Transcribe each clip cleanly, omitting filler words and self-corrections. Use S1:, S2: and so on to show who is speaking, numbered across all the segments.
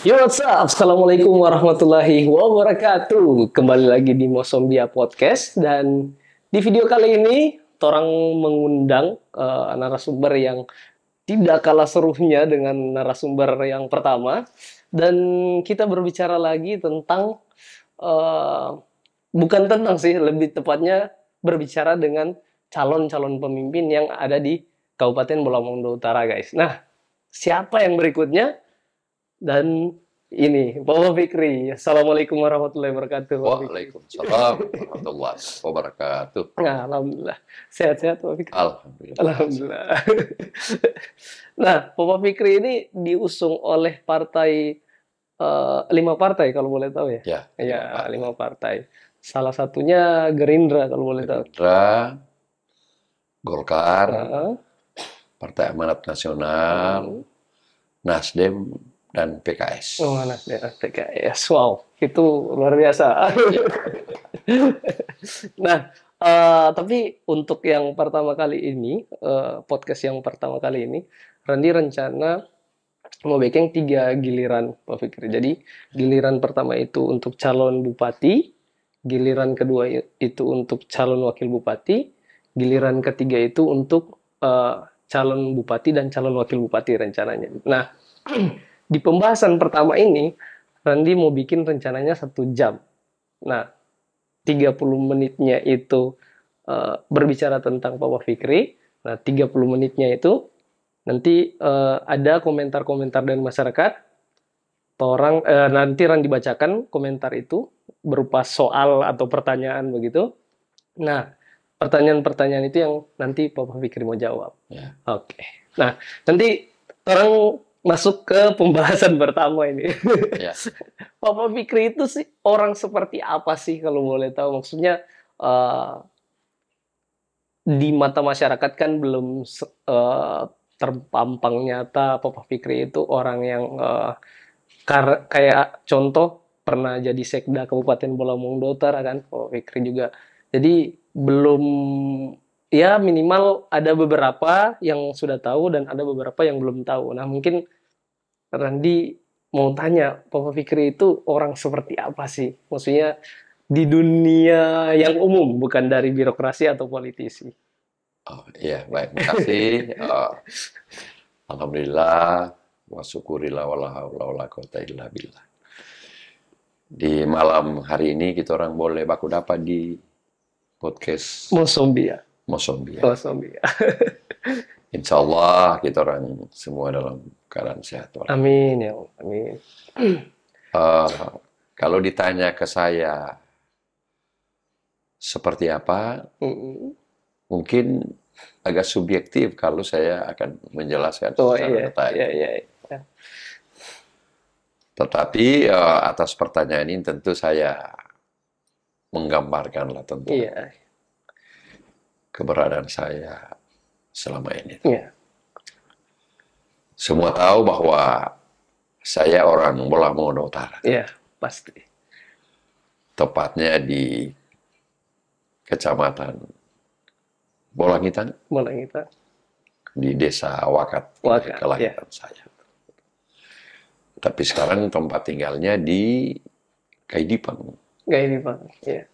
S1: Yo, what's up? Assalamualaikum warahmatullahi wabarakatuh. Kembali lagi di Mosombia Podcast. Dan di video kali ini, orang mengundang narasumber yang tidak kalah serunya dengan narasumber yang pertama. Dan kita berbicara lagi tentang, bukan tentang sih, lebih tepatnya berbicara dengan calon-calon pemimpin yang ada di Kabupaten Bolamongo Utara, guys. Nah, siapa yang berikutnya? Dan ini, Bapak Fikri. Assalamualaikum warahmatullahi wabarakatuh.
S2: Waalaikumsalam warahmatullahi wabarakatuh.
S1: Nah, alhamdulillah. Sehat-sehat, Bapak Fikri?
S2: Alhamdulillah.
S1: Alhamdulillah. Nah, Bapak Fikri ini diusung oleh partai, 5 partai kalau boleh tahu ya?
S2: Ya,
S1: Ya, 5 partai. Salah satunya Gerindra kalau boleh tahu.
S2: Gerindra, Golkar,
S1: Heeh.
S2: Partai Amanat Nasional, Nasdem, dan PKS.
S1: Oh, Nasdem, PKS. Wow, itu luar biasa. Nah, tapi untuk yang pertama kali ini, podcast yang pertama kali ini, Randi rencana mau bikin 3 giliran, Pak Fikri. Jadi, giliran pertama itu untuk calon bupati, giliran kedua itu untuk calon wakil bupati, giliran ketiga itu untuk calon bupati dan calon wakil bupati rencananya. Nah, di pembahasan pertama ini, Randi mau bikin rencananya 1 jam. Nah, 30 menitnya itu berbicara tentang Bapak Fikri. Nah, 30 menitnya itu nanti ada komentar-komentar dari masyarakat. Nanti Randi bacakan komentar itu berupa soal atau pertanyaan begitu. Nah, pertanyaan-pertanyaan itu yang nanti Bapak Fikri mau jawab.
S2: Ya.
S1: Oke. Nah, nanti orang masuk ke pembahasan pertama ini.
S2: Ya.
S1: Bapak Fikri itu sih orang seperti apa sih kalau boleh tahu? Maksudnya di mata masyarakat kan belum terpampang nyata Bapak Fikri itu orang yang kayak contoh pernah jadi sekda Kabupaten Bolamongo Utara kan Bapak Fikri juga. Jadi belum, ya minimal ada beberapa yang sudah tahu dan ada beberapa yang belum tahu. Nah, mungkin Randi mau tanya, Bapak Fikri itu orang seperti apa sih? Maksudnya di dunia yang umum, bukan dari birokrasi atau politisi.
S2: Oh, iya, baik. Terima kasih. Alhamdulillah. Wa syukurillah wala haula wala quwata illa billah. Di malam hari ini kita orang boleh baku dapat di podcast
S1: Mosombia.
S2: Mosombia.
S1: Mosombia.
S2: Insya Allah kita orang semua dalam keadaan sehat.
S1: Amin ya Allah. Amin.
S2: Kalau ditanya ke saya seperti apa, mungkin agak subjektif kalau saya akan menjelaskan secara detail.
S1: Iya.
S2: Tetapi atas pertanyaan ini tentu saya menggambarkanlah tentang keberadaan saya selama ini.
S1: Iya.
S2: Semua tahu bahwa saya orang Bolamongo Utara.
S1: Iya, pasti.
S2: Tepatnya di Kecamatan Bolangitang.
S1: Bolangitang.
S2: Di Desa Wakat, kelahiran saya. Tapi sekarang tempat tinggalnya di Kaidipang.
S1: Kaidipang, iya.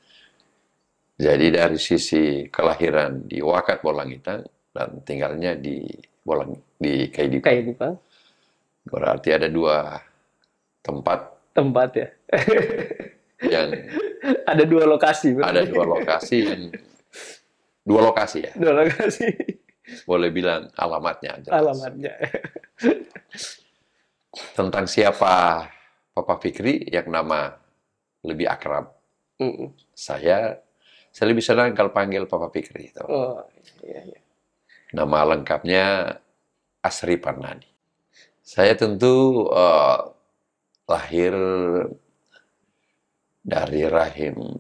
S2: Jadi dari sisi kelahiran di Wakat Bolangitang dan tinggalnya di Kaidipang.
S1: Kaidipang.
S2: Berarti ada 2 tempat.
S1: Tempat ya.
S2: Yang
S1: ada 2 lokasi.
S2: Ada 2 lokasi yang 2 lokasi ya.
S1: 2 lokasi.
S2: Boleh bilang alamatnya. Jelas.
S1: Alamatnya.
S2: Tentang siapa Bapak Fikri yang nama lebih akrab. Saya lebih senang kalau panggil Bapak Fikri.
S1: Oh, iya.
S2: Nama lengkapnya Asri Parnadi. Saya tentu lahir dari rahim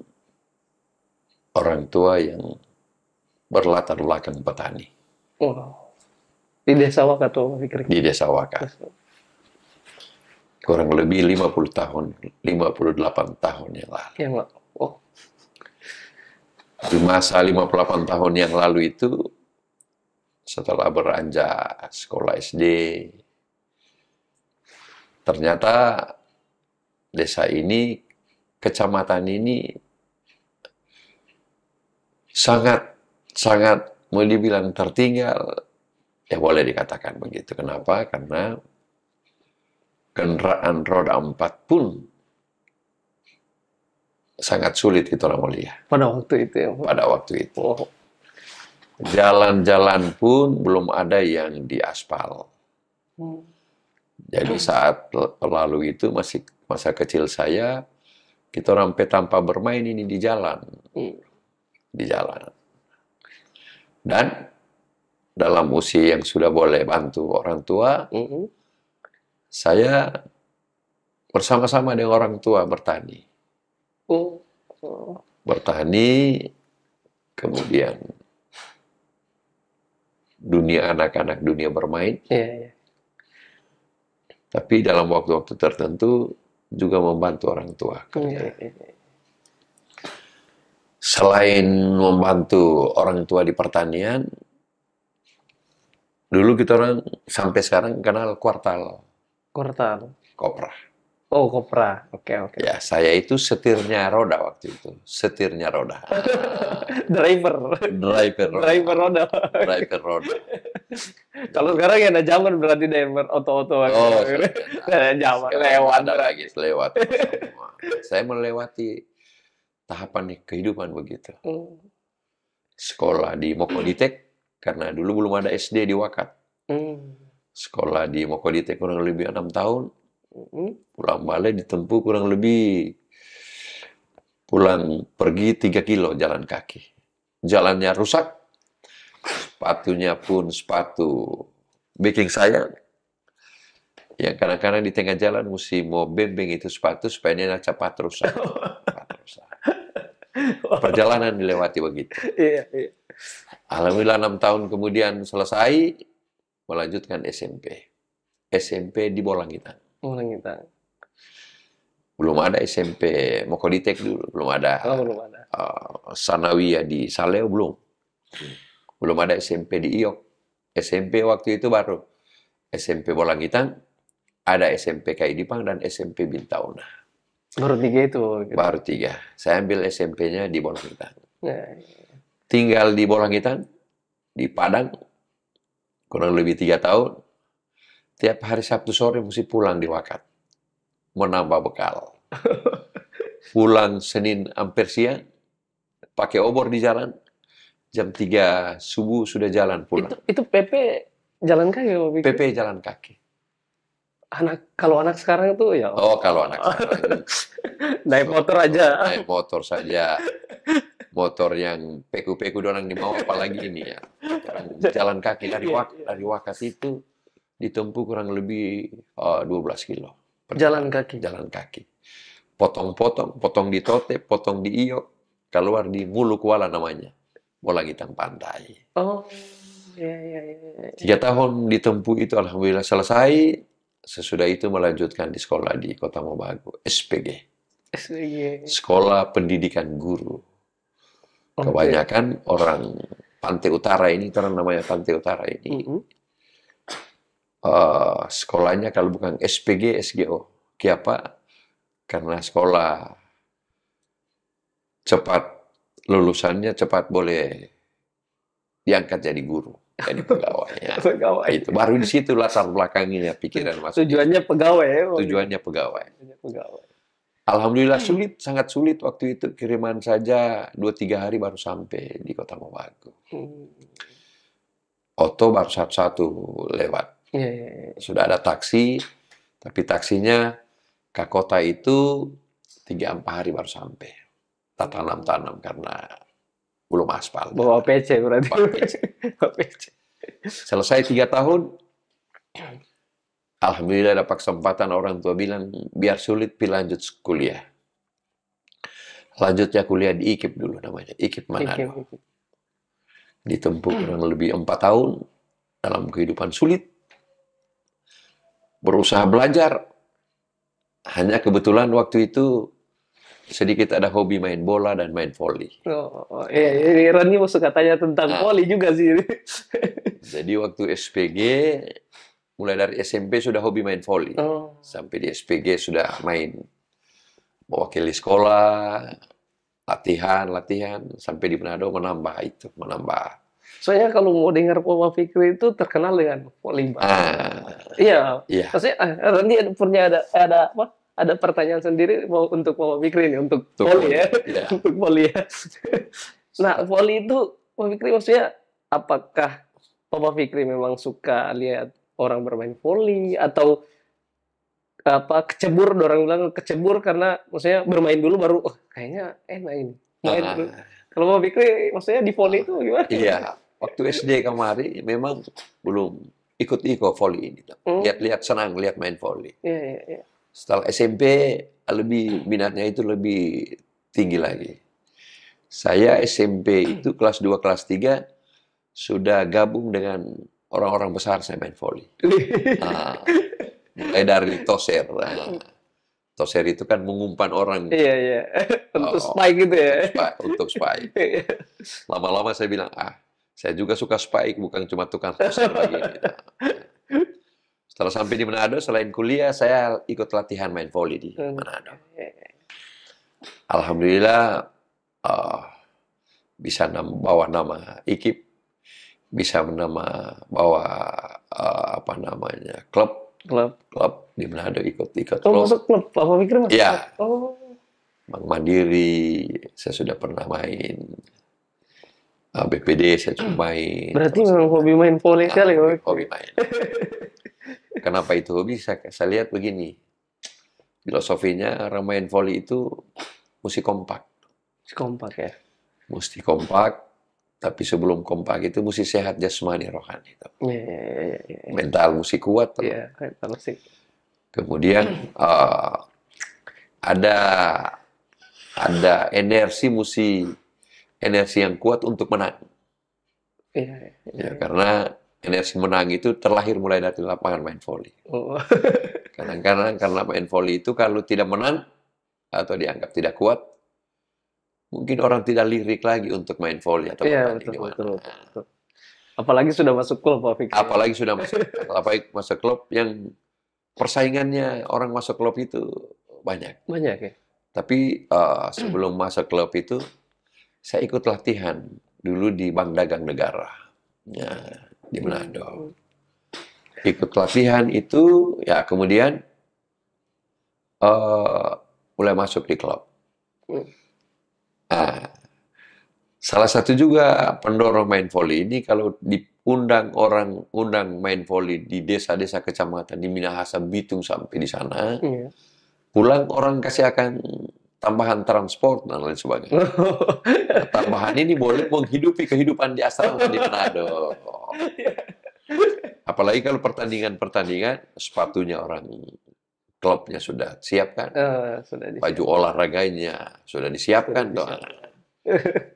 S2: orang tua yang berlatar belakang petani.
S1: Oh. Di Desa Wakat, Bapak Fikri?
S2: Di Desa Wakat. Kurang lebih 58 tahun yang lalu.
S1: Oh.
S2: Di masa 58 tahun yang lalu itu, setelah beranjak sekolah SD, ternyata desa ini, kecamatan ini sangat mau dibilang tertinggal, ya boleh dikatakan begitu. Kenapa? Karena kendaraan roda 4 pun sangat sulit kita orang mulia
S1: Pada waktu itu ya, Pak.
S2: pada waktu itu.
S1: Oh.
S2: Jalan-jalan pun belum ada yang diaspal.
S1: Hmm.
S2: Jadi saat lalu itu masih masa kecil saya, kita orang tanpa bermain ini di jalan. Di jalan. Dan dalam usia yang sudah boleh bantu orang tua, saya bersama-sama dengan orang tua bertani. Bertani, kemudian dunia anak-anak, dunia bermain. Tapi dalam waktu-waktu tertentu juga membantu orang tua kerja. Selain membantu orang tua di pertanian, dulu kita orang sampai sekarang kenal kuartal.
S1: Kuartal.
S2: Kopra.
S1: Oh, Kopra. Oke.
S2: Ya, saya itu setirnya roda waktu itu. Setirnya roda.
S1: Driver roda.
S2: Driver roda.
S1: Kalau sekarang ya ada zaman berarti driver oto-oto.
S2: Oh,
S1: zaman lewat.
S2: Ada lagi, lewat. Saya melewati tahapan kehidupan begitu. Sekolah di Mokoditek, karena dulu belum ada SD di Wakat. Sekolah di Mokoditek kurang lebih 6 tahun. Pulang balik ditempuh kurang lebih, pulang pergi 3 kilo jalan kaki. Jalannya rusak, sepatunya pun sepatu backing saya. Yang kadang-kadang di tengah jalan mesti mau bembeng itu sepatu supaya dia cepat rusak. Perjalanan dilewati begitu.
S1: Iya.
S2: Alhamdulillah 6 tahun kemudian selesai, melanjutkan SMP. SMP di Bolangitan. Belum ada SMP Mokoditek dulu, belum ada.
S1: Belum ada.
S2: Sanawiyah di Saleo belum. Belum ada SMP di Iok. SMP waktu itu baru SMP Bolangitan, ada SMP Kaidipang dan SMP Bintauna.
S1: Baru 3 itu. Gitu.
S2: Baru 3. Saya ambil SMP-nya di Bolangitan. Tinggal di Bolangitan, di Padang, kurang lebih 3 tahun. Tiap hari Sabtu sore mesti pulang di Wakat. Menambah bekal. Pulang Senin hampir siang, pakai obor di jalan. Jam 3 subuh sudah jalan pulang.
S1: Itu PP jalan kaki?
S2: PP jalan kaki.
S1: Kalau anak sekarang itu ya.
S2: Oh, kalau anak sekarang.
S1: Naik motor aja.
S2: Naik motor saja. Motor yang peku-peku orang di mau, apalagi ini ya. Jalan kaki dari Wakat itu ditempuh kurang lebih 12 kilo.
S1: Jalan kaki.
S2: Jalan kaki. Potong di Tote, potong di Iyo, keluar di Mulu Kuala namanya. Bolangitan Pantai.
S1: Oh, iya.
S2: 3 tahun ditempuh itu alhamdulillah selesai. Sesudah itu melanjutkan di sekolah di Kota Mobagu, SPG. Sekolah Pendidikan Guru. Kebanyakan orang Pantai Utara ini, orang namanya Pantai Utara ini. Sekolahnya kalau bukan SPG, SGO. Kenapa? Karena sekolah cepat, lulusannya cepat boleh diangkat jadi guru. Jadi pegawai. Ya. Itu baru di situ latar belakangnya pikiran masuk.
S1: Tujuannya pegawai ya?
S2: Tujuannya pegawai. Alhamdulillah sulit, sangat sulit waktu itu. Kiriman saja 2-3 hari baru sampai di Kota Mobagu. Oto baru satu-satu lewat. Sudah ada taksi, tapi taksinya ke kota itu 3-4 hari baru sampai. Tanam-tanam karena belum aspal.
S1: Bawa PC berarti.
S2: Selesai 3 tahun, alhamdulillah dapat kesempatan, orang tua bilang, biar sulit, lanjut kuliah. Lanjutnya kuliah di IKIP dulu namanya, IKIP Manado. Ditempuh kurang lebih 4 tahun dalam kehidupan sulit. Berusaha belajar. Hanya kebetulan waktu itu sedikit ada hobi main bola dan main voli.
S1: Ini Rani mau suka tanya tentang voli juga sih.
S2: Jadi waktu SPG, mulai dari SMP sudah hobi main voli. Sampai di SPG sudah main mewakili sekolah, latihan, sampai di Manado menambah.
S1: Soalnya kalau mau dengar Papa Fikri itu terkenal dengan voli. Iya,
S2: Iya.
S1: maksudnya nanti ada apa? Ada pertanyaan sendiri mau untuk Papa Fikri ini untuk voli ya,
S2: Iya.
S1: untuk voli ya. Nah, voli itu Papa Fikri maksudnya apakah Papa Fikri memang suka lihat orang bermain voli atau apa kecebur, orang bilang kecebur karena maksudnya bermain dulu baru oh kayaknya enak ini main dulu. Kalau Papa Fikri maksudnya di voli itu gimana?
S2: Iya, waktu SD kemarin memang belum ikut voli ini. Lihat-lihat senang lihat main voli.
S1: Iya.
S2: Setelah SMP lebih minatnya itu lebih tinggi lagi. Saya SMP itu kelas 2, kelas 3 sudah gabung dengan orang-orang besar saya main voli. Mulai dari toser. Toser itu kan mengumpan orang.
S1: Iya. Untuk spike gitu ya.
S2: Untuk spike. Lama-lama saya bilang, saya juga suka spike, bukan cuma tukang toser begini. Setelah sampai di Manado, selain kuliah, saya ikut latihan main voli di Manado. Alhamdulillah, bisa bawa nama IKIP, bisa bawa klub di Manado, ikut klub.
S1: Masuk klub, Papa Fikri masuk.
S2: Iya. Bank Mandiri, saya sudah pernah main. BPD saya cuma main.
S1: Berarti memang hobi main voli sekali.
S2: Hobi main. Kenapa itu hobi? Saya lihat begini. Filosofinya orang main voli itu mesti kompak.
S1: Kompak ya.
S2: Mesti kompak, tapi sebelum kompak itu mesti sehat jasmani rohani.
S1: Iya.
S2: Mental mesti kuat.
S1: Iya, mental sih.
S2: Kemudian ada energi yang kuat untuk menang.
S1: Iya.
S2: Karena energi menang itu terlahir mulai dari lapangan main voli. Kadang-kadang karena main voli itu kalau tidak menang atau dianggap tidak kuat, mungkin orang tidak lirik lagi untuk main voli atau
S1: betul. Apalagi sudah masuk klub, Pak Fikri.
S2: Apalagi masuk klub yang persaingannya orang masuk klub itu banyak.
S1: Banyak ya.
S2: Tapi sebelum masuk klub itu, saya ikut latihan dulu di Bank Dagang Negara. Di Manado. Ikut latihan itu, ya kemudian mulai masuk di klub. Salah satu juga pendorong main voli ini kalau diundang main voli di desa-desa kecamatan di Minahasa, Bitung sampai di sana, pulang orang kasih akan tambahan transport dan lain sebagainya. Tambahan ini boleh menghidupi kehidupan di asrama di Manado. Apalagi kalau pertandingan, sepatunya orang klubnya sudah siapkan, baju olahraganya sudah disiapkan.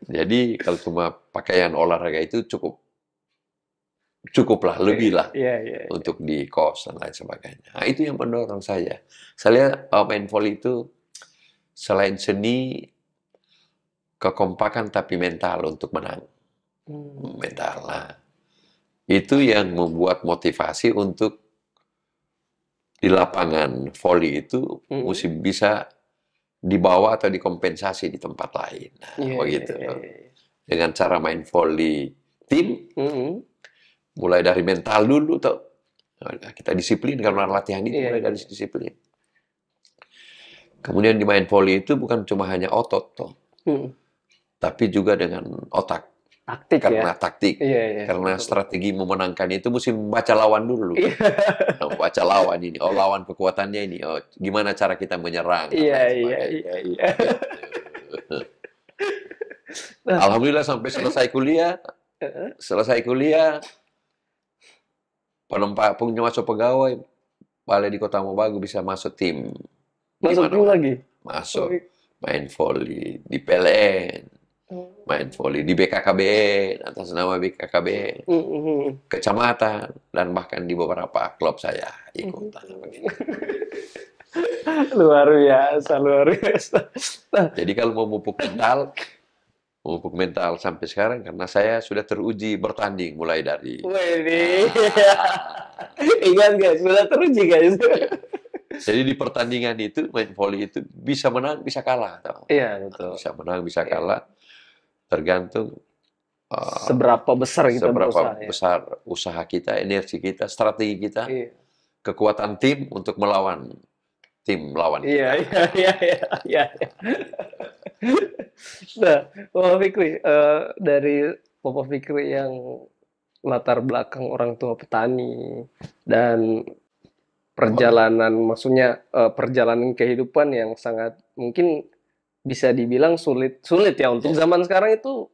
S2: Jadi kalau cuma pakaian olahraga itu cukuplah, lebih lah untuk di kos dan lain sebagainya. Nah, itu yang mendorong saya. Saya lihat main voli itu selain seni, kekompakan tapi mental untuk menang. Mental. Nah, itu yang membuat motivasi untuk di lapangan voli itu mesti bisa dibawa atau dikompensasi di tempat lain. Nah, begitu. Dengan cara main voli tim, mulai dari mental dulu, kita disiplin karena latihan itu mulai dari disiplin. Kemudian di main voli itu bukan cuma hanya otot, tapi juga dengan otak.
S1: Taktik
S2: karena taktik, karena strategi memenangkan itu mesti membaca lawan dulu. Baca lawan ini, lawan kekuatannya ini, gimana cara kita menyerang. Alhamdulillah sampai selesai kuliah, punya masuk pegawai, balai di Kota Mobagu bisa masuk tim.
S1: Masuk tim lagi?
S2: Masuk, main voli di PLN. Main voli di BKKBN, atas nama BKKBN, kecamatan, dan bahkan di beberapa klub saya ikut.
S1: Luar biasa.
S2: Jadi kalau mau memupuk mental sampai sekarang, karena saya sudah teruji bertanding mulai dari...
S1: Ingat guys, sudah teruji guys.
S2: Jadi di pertandingan itu, main volley itu bisa menang, bisa kalah.
S1: Iya, betul.
S2: Bisa menang, bisa kalah. Tergantung
S1: Seberapa besar kita
S2: seberapa
S1: berusaha ya.
S2: besar usaha kita, energi kita, strategi kita,
S1: Iya.
S2: kekuatan tim untuk melawan tim lawan
S1: Iya,
S2: kita.
S1: iya, iya, iya, iya. Nah, Bapak Fikri, dari Bapak Fikri yang latar belakang orang tua petani dan perjalanan, maksudnya perjalanan kehidupan yang sangat mungkin bisa dibilang sulit ya untuk
S2: Ya,
S1: zaman sekarang itu,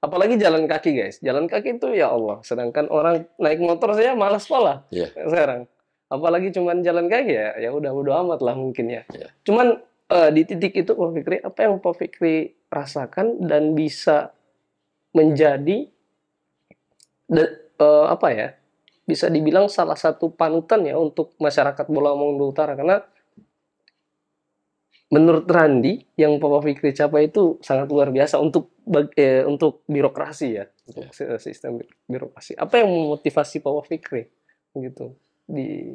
S1: apalagi jalan kaki guys, jalan kaki itu ya Allah, sedangkan orang naik motor saya malas sekolah
S2: ya,
S1: sekarang, apalagi cuman jalan kaki ya, ya udah bodo amat lah mungkin ya.
S2: ya.
S1: Cuman di titik itu Pak Fikri, apa yang Pak Fikri rasakan dan bisa menjadi apa ya, bisa dibilang salah satu panutan ya untuk masyarakat Bola Mongondo Utara, karena menurut Randi yang Bapak Fikri capai itu sangat luar biasa untuk birokrasi ya, untuk
S2: Ya.
S1: sistem birokrasi. Apa yang memotivasi Bapak Fikri gitu di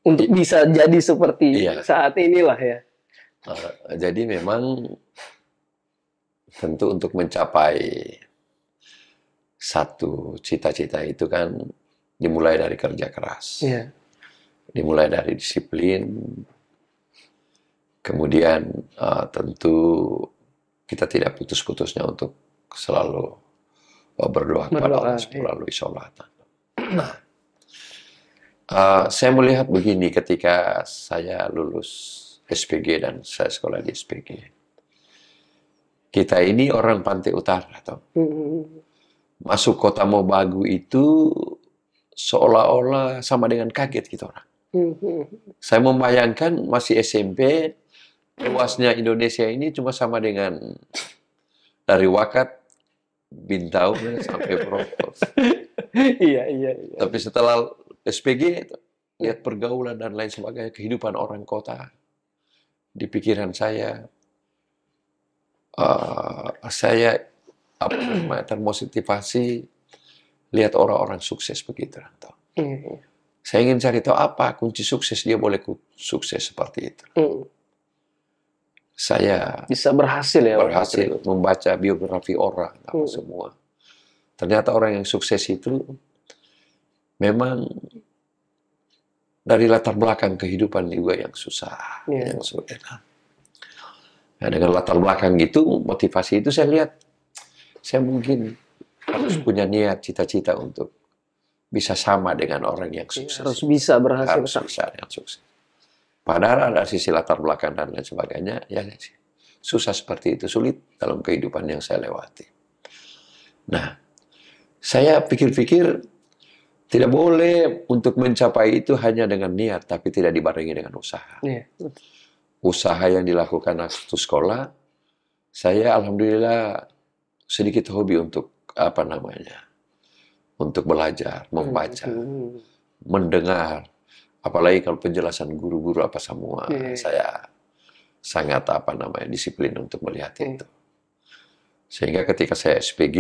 S1: untuk
S2: I-
S1: bisa jadi seperti
S2: Iya.
S1: saat inilah ya.
S2: Jadi memang tentu untuk mencapai satu cita-cita itu kan dimulai dari kerja keras,
S1: Iya.
S2: dimulai dari disiplin, kemudian tentu kita tidak putus-putusnya untuk selalu berdoa kepada
S1: Berdoa.
S2: Allah
S1: Iya.
S2: melalui sholat. Nah, saya melihat begini ketika saya lulus SPG dan saya sekolah di SPG. Kita ini orang Pantai Utara, toh.
S1: Hmm.
S2: Masuk kota Mobagu itu seolah-olah sama dengan kaget gitu orang.
S1: Hmm.
S2: Saya membayangkan masih SMP, luasnya Indonesia ini cuma sama dengan dari Wakat, Bintau sampai Bropos.
S1: Iya, iya, iya.
S2: Tapi setelah SPG, lihat pergaulan dan lain sebagainya, kehidupan orang kota, di pikiran saya apa namanya, termotivasi lihat orang-orang sukses begitu.
S1: Hmm.
S2: Saya ingin cari tahu apa kunci sukses dia boleh sukses seperti itu.
S1: Hmm.
S2: Saya
S1: Bisa berhasil ya Pak
S2: berhasil
S1: Fikri.
S2: membaca biografi orang apa semua. Ternyata orang yang sukses itu memang dari latar belakang kehidupan juga yang susah,
S1: Iya.
S2: yang sulit. Nah, dengan latar belakang gitu, motivasi itu saya lihat, saya mungkin harus punya niat, cita-cita untuk bisa sama dengan orang yang sukses.
S1: Harus bisa berhasil.
S2: Harus bisa yang sukses. Padahal ada sisi latar belakang dan lain sebagainya, ya susah seperti itu, sulit dalam kehidupan yang saya lewati. Nah, saya pikir-pikir tidak boleh untuk mencapai itu hanya dengan niat, tapi tidak dibarengi dengan usaha.
S1: Iya.
S2: Usaha yang dilakukan waktu sekolah, saya alhamdulillah sedikit hobi untuk apa namanya, untuk belajar, membaca, mendengar, apalagi kalau penjelasan guru-guru apa semua, saya sangat apa namanya disiplin untuk melihat itu. Sehingga ketika saya SPG,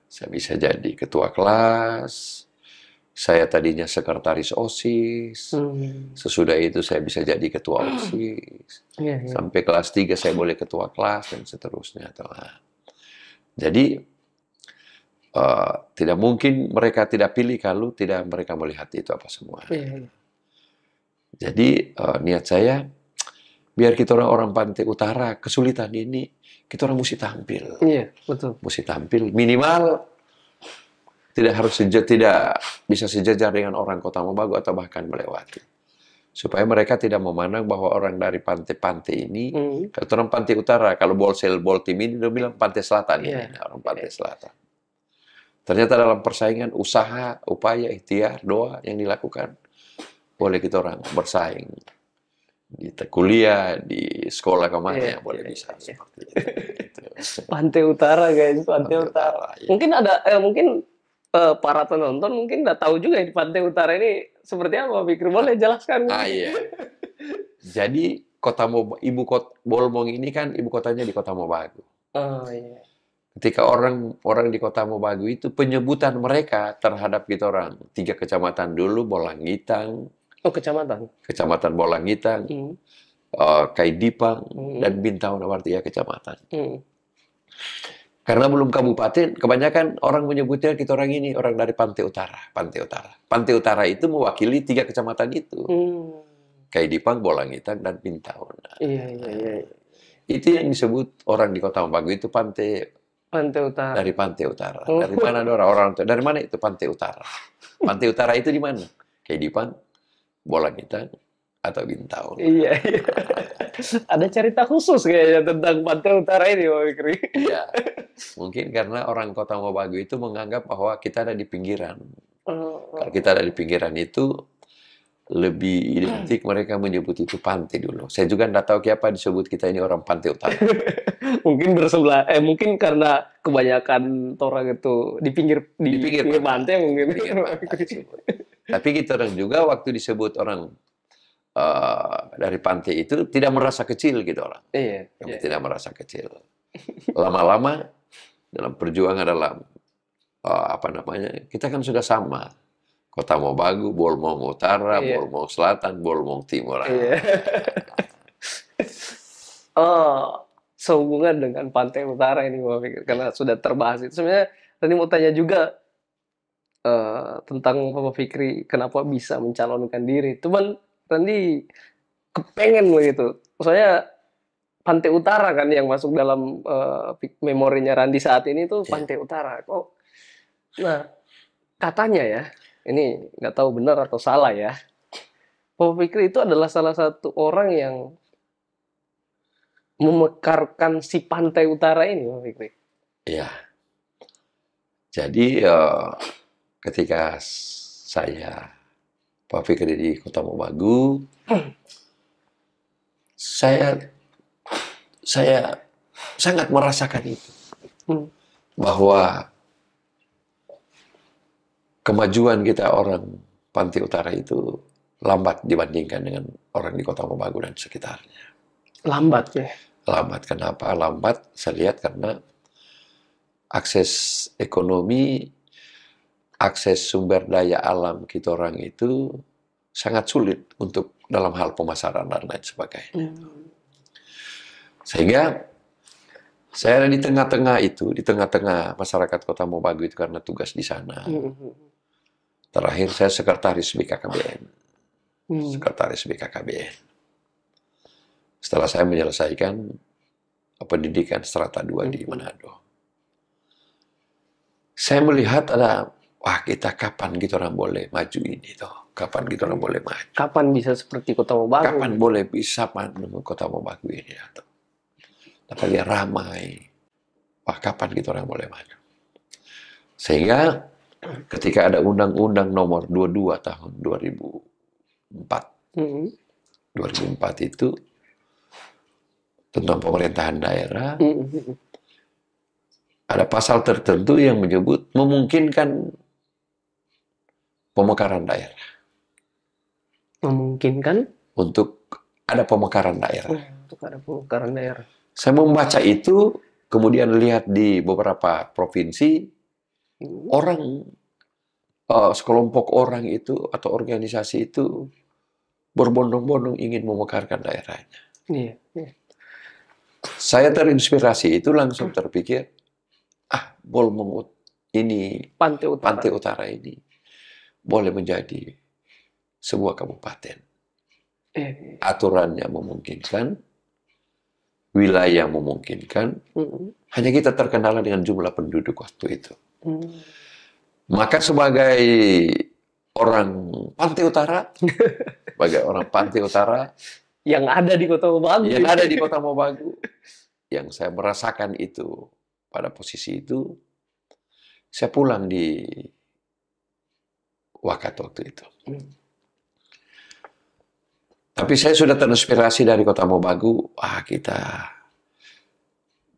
S2: saya bisa jadi ketua kelas. Saya tadinya sekretaris OSIS. Sesudah itu saya bisa jadi ketua OSIS. Sampai kelas 3 saya boleh ketua kelas dan seterusnya. Jadi tidak mungkin mereka tidak pilih kalau tidak mereka melihat itu apa semua. Jadi niat saya biar kita orang-orang Pantai Utara kesulitan ini kita orang mesti tampil.
S1: Iya, betul.
S2: Mesti tampil minimal tidak bisa sejajar dengan orang Kota Mobagu atau bahkan melewati. Supaya mereka tidak memandang bahwa orang dari pantai-pantai ini, kalau orang Pantai Utara, kalau Bolsel Boltim ini udah bilang Pantai Selatan ini, orang Pantai Selatan. Ternyata dalam persaingan usaha, upaya, ikhtiar, doa yang dilakukan, boleh kita orang bersaing di kuliah, di sekolah kemana boleh bisa seperti itu.
S1: Pantai Utara guys, Pantai Utara. Ya. Mungkin ada, mungkin para penonton mungkin nggak tahu juga di Pantai Utara ini seperti apa, Fikri. Boleh jelaskan?
S2: Iya. Jadi ibu kota Bolmong ini kan ibu kotanya di Kota Mobagu.
S1: Oh iya.
S2: Ketika orang di Kota Mobagu itu penyebutan mereka terhadap kita orang 3 kecamatan dulu, Bolangitang,
S1: Oh, kecamatan.
S2: Kecamatan Bolangitan, Kaidipang, dan Bintang Nawartia kecamatan. Karena belum kabupaten, kebanyakan orang menyebutnya kita orang ini orang dari Pantai Utara. Pantai Utara. Pantai Utara itu mewakili 3 kecamatan itu. Kaidipang, Bolangitan, dan Bintang.
S1: Iya.
S2: Itu yang disebut orang di Kota Mobagu itu Pantai
S1: Utara.
S2: Dari Pantai Utara. Dari mana ada orang dari mana itu Pantai Utara? Pantai Utara itu di mana? Kaidipang, Bolangitan, atau Bintang.
S1: Iya. Ada cerita khusus kayaknya tentang Pantai Utara ini, Pak Fikri.
S2: Iya. Mungkin karena orang Kota Mobagu itu menganggap bahwa kita ada di pinggiran. Kalau kita ada di pinggiran itu lebih identik mereka menyebut itu pantai dulu. Saya juga tidak tahu kenapa disebut kita ini orang Pantai Utara.
S1: Mungkin mungkin karena kebanyakan orang itu di pinggir pantai mungkin.
S2: Tapi kita orang juga waktu disebut orang dari pantai itu tidak merasa kecil gitu orang.
S1: Iya.
S2: Tidak merasa kecil. Lama-lama dalam perjuangan dalam kita kan sudah sama. Kota Mobagu, Bolmong Utara, Bolmong Selatan, Bolmong Timur.
S1: Iya. Sehubungan dengan Pantai Utara ini, Pak Fikri, karena sudah terbahas itu. Sebenarnya tadi mau tanya juga tentang Pak Fikri kenapa bisa mencalonkan diri. Cuman Randi kepengen begitu. Soalnya Pantai Utara kan yang masuk dalam memorinya Randi saat ini tuh Pantai Utara. Nah, katanya ya, ini nggak tahu benar atau salah ya, Pak Fikri itu adalah salah satu orang yang memekarkan si Pantai Utara ini, Pak Fikri.
S2: Iya. Jadi ketika saya Pak Fikri di Kota Mobagu, saya sangat merasakan itu. Bahwa kemajuan kita orang Pantai Utara itu lambat dibandingkan dengan orang di Kota Mobagu dan sekitarnya.
S1: Lambat ya?
S2: Lambat. Kenapa? Lambat saya lihat karena akses ekonomi, akses sumber daya alam kita orang itu sangat sulit untuk dalam hal pemasaran dan lain sebagainya. Sehingga saya ada di tengah-tengah itu, di tengah-tengah masyarakat Kota Mobagu itu karena tugas di sana. Terakhir saya sekretaris BKKBN. Sekretaris BKKBN. Setelah saya menyelesaikan pendidikan strata 2 di Manado. Saya melihat ada, wah kita kapan kita orang boleh maju ini toh? Kapan kita orang boleh maju?
S1: Kapan bisa seperti Kota Mobagu?
S2: Kapan boleh bisa dengan Kota Mobagu ini? Apalagi ramai. Wah kapan kita orang boleh maju? Sehingga ketika ada Undang-Undang Nomor 22 tahun 2004. 2004 itu tentang pemerintahan daerah. Ada pasal tertentu yang menyebut memungkinkan pemekaran daerah.
S1: Memungkinkan?
S2: Untuk ada pemekaran daerah.
S1: Untuk ada pemekaran daerah.
S2: Saya membaca itu, kemudian lihat di beberapa provinsi, orang, sekelompok orang itu, atau organisasi itu, berbondong-bondong ingin memekarkan daerahnya.
S1: Iya.
S2: Saya terinspirasi itu langsung terpikir, Bolmong ini, Pantai Utara ini, boleh menjadi sebuah kabupaten. Aturannya memungkinkan, wilayah memungkinkan, hanya kita terkendala dengan jumlah penduduk waktu itu. Maka sebagai orang Pantai Utara,
S1: yang ada di Kota
S2: Mobagu, yang saya merasakan itu pada posisi itu, saya pulang di Wakat waktu itu. Tapi saya sudah terinspirasi dari Kota Mobagu, kita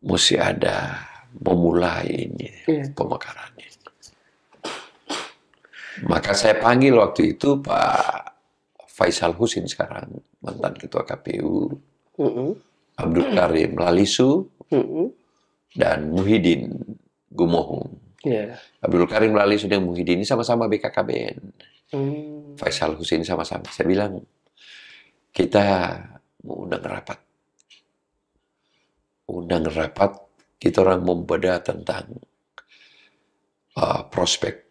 S2: mesti ada memulai ini pemekaran ini. Maka saya panggil waktu itu Pak Faisal Husin sekarang, mantan Ketua KPU, Abdul Karim Lalisu, dan Muhyiddin Gumohung. Abdul Karim Lalisu dan Muhyiddin ini sama-sama BKKBN. Faisal Hussein sama-sama. Saya bilang, kita mau undang rapat. Undang rapat, kita orang membedah tentang prospek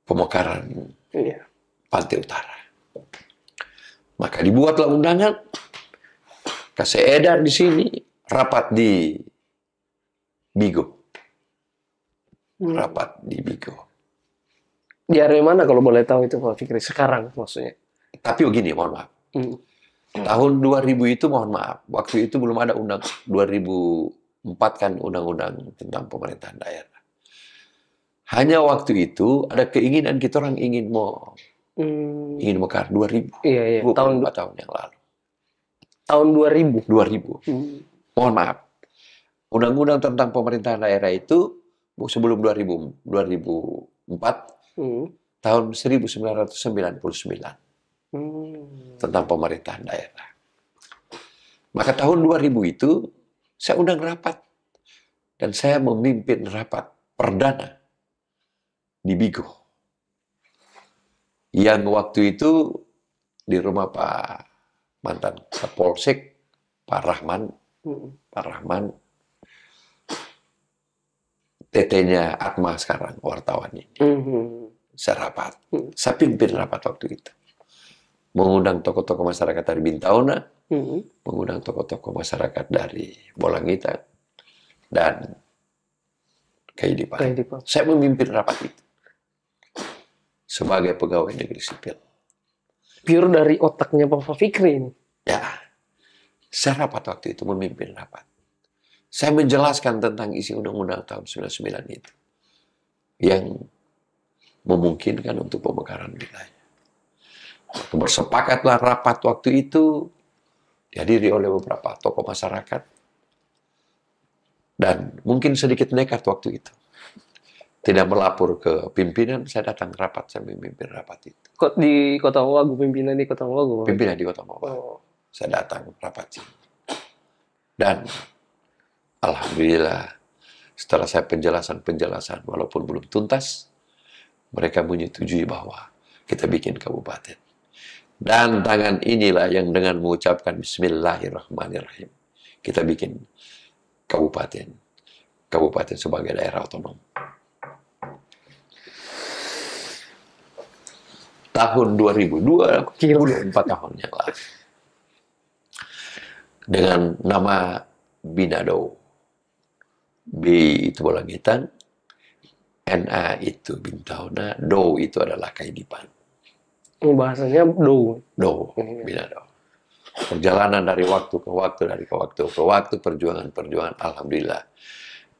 S2: pemekaran Pantai Utara. Maka dibuatlah undangan, kasih edar di sini, rapat di Bigo. Rapat di Bigo.
S1: Di area mana kalau boleh tahu itu Pak Fikri? Sekarang maksudnya.
S2: Tapi begini, mohon maaf. Tahun 2000 itu mohon maaf, waktu itu belum ada 2004 kan undang-undang tentang pemerintahan daerah. Hanya waktu itu ada keinginan kita orang ingin mekar 2000.
S1: Iya.
S2: 24 tahun yang lalu.
S1: Tahun 2000.
S2: 2000. Mohon maaf. Undang-undang tentang pemerintahan daerah itu sebelum 2004 tahun 1999 tentang pemerintahan daerah. Maka tahun 2000 itu saya undang rapat dan saya memimpin rapat perdana di Bigo. Yang waktu itu di rumah Pak mantan Kapolsek Pak Rahman, tetenya Atma sekarang wartawan ini. Saya rapat, saya pimpin rapat waktu itu. Mengundang tokoh-tokoh masyarakat dari Bintauna, mengundang tokoh-tokoh masyarakat dari Bolangitan, dan Kehidupan. Saya memimpin rapat itu sebagai pegawai negeri sipil.
S1: Pure dari otaknya Pak Fikri ini?
S2: Ya, saya rapat waktu itu, memimpin rapat. Saya menjelaskan tentang isi undang-undang tahun 99 itu, yang memungkinkan untuk pemekaran wilayah. Bersepakatlah rapat waktu itu, dihadiri oleh beberapa tokoh masyarakat, dan mungkin sedikit nekat waktu itu. Tidak melapor ke pimpinan, saya datang rapat, saya memimpin rapat itu.
S1: Kok di Kota Mawagu, pimpinan di Kota Mawagu?
S2: Pimpinan di Kota Mawagu. Saya datang rapat sini. Dan alhamdulillah, setelah saya penjelasan, walaupun belum tuntas, mereka menyetujui bahwa kita bikin kabupaten. Dan tangan inilah yang dengan mengucapkan Bismillahirrahmanirrahim, kita bikin kabupaten. Kabupaten sebagai daerah otonom. Tahun 2002, 24 tahun yang lalu. Dengan nama Binado. B itu Bolangitan, NA itu Bintauna, Do itu adalah Kehidupan.
S1: Bahasanya Do.
S2: Do, Binado. Perjalanan dari waktu ke waktu, perjuangan, alhamdulillah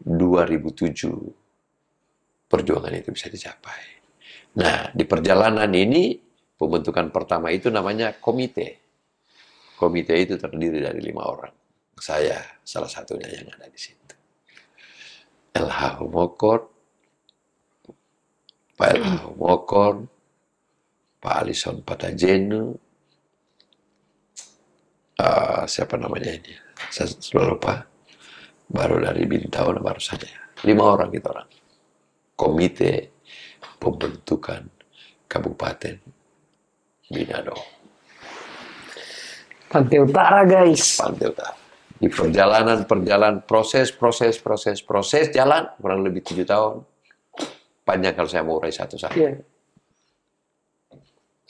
S2: 2007 perjuangan itu bisa dicapai. Nah, di perjalanan ini pembentukan pertama itu namanya komite. Komite itu terdiri dari 5 orang. Saya salah satunya yang ada di situ. LH Humokor, Pak LH Humokor, Pak Alison Patajenu, siapa namanya ini? Saya sudah lupa. Baru dari Bintauna, baru saja. 5 orang kita orang. Komite pembentukan Kabupaten Binado.
S1: Pantai Utara, guys.
S2: Pantai Utara. Di perjalanan proses jalan kurang lebih 7 tahun. Panjang kalau saya mau urai satu-satu. Yeah.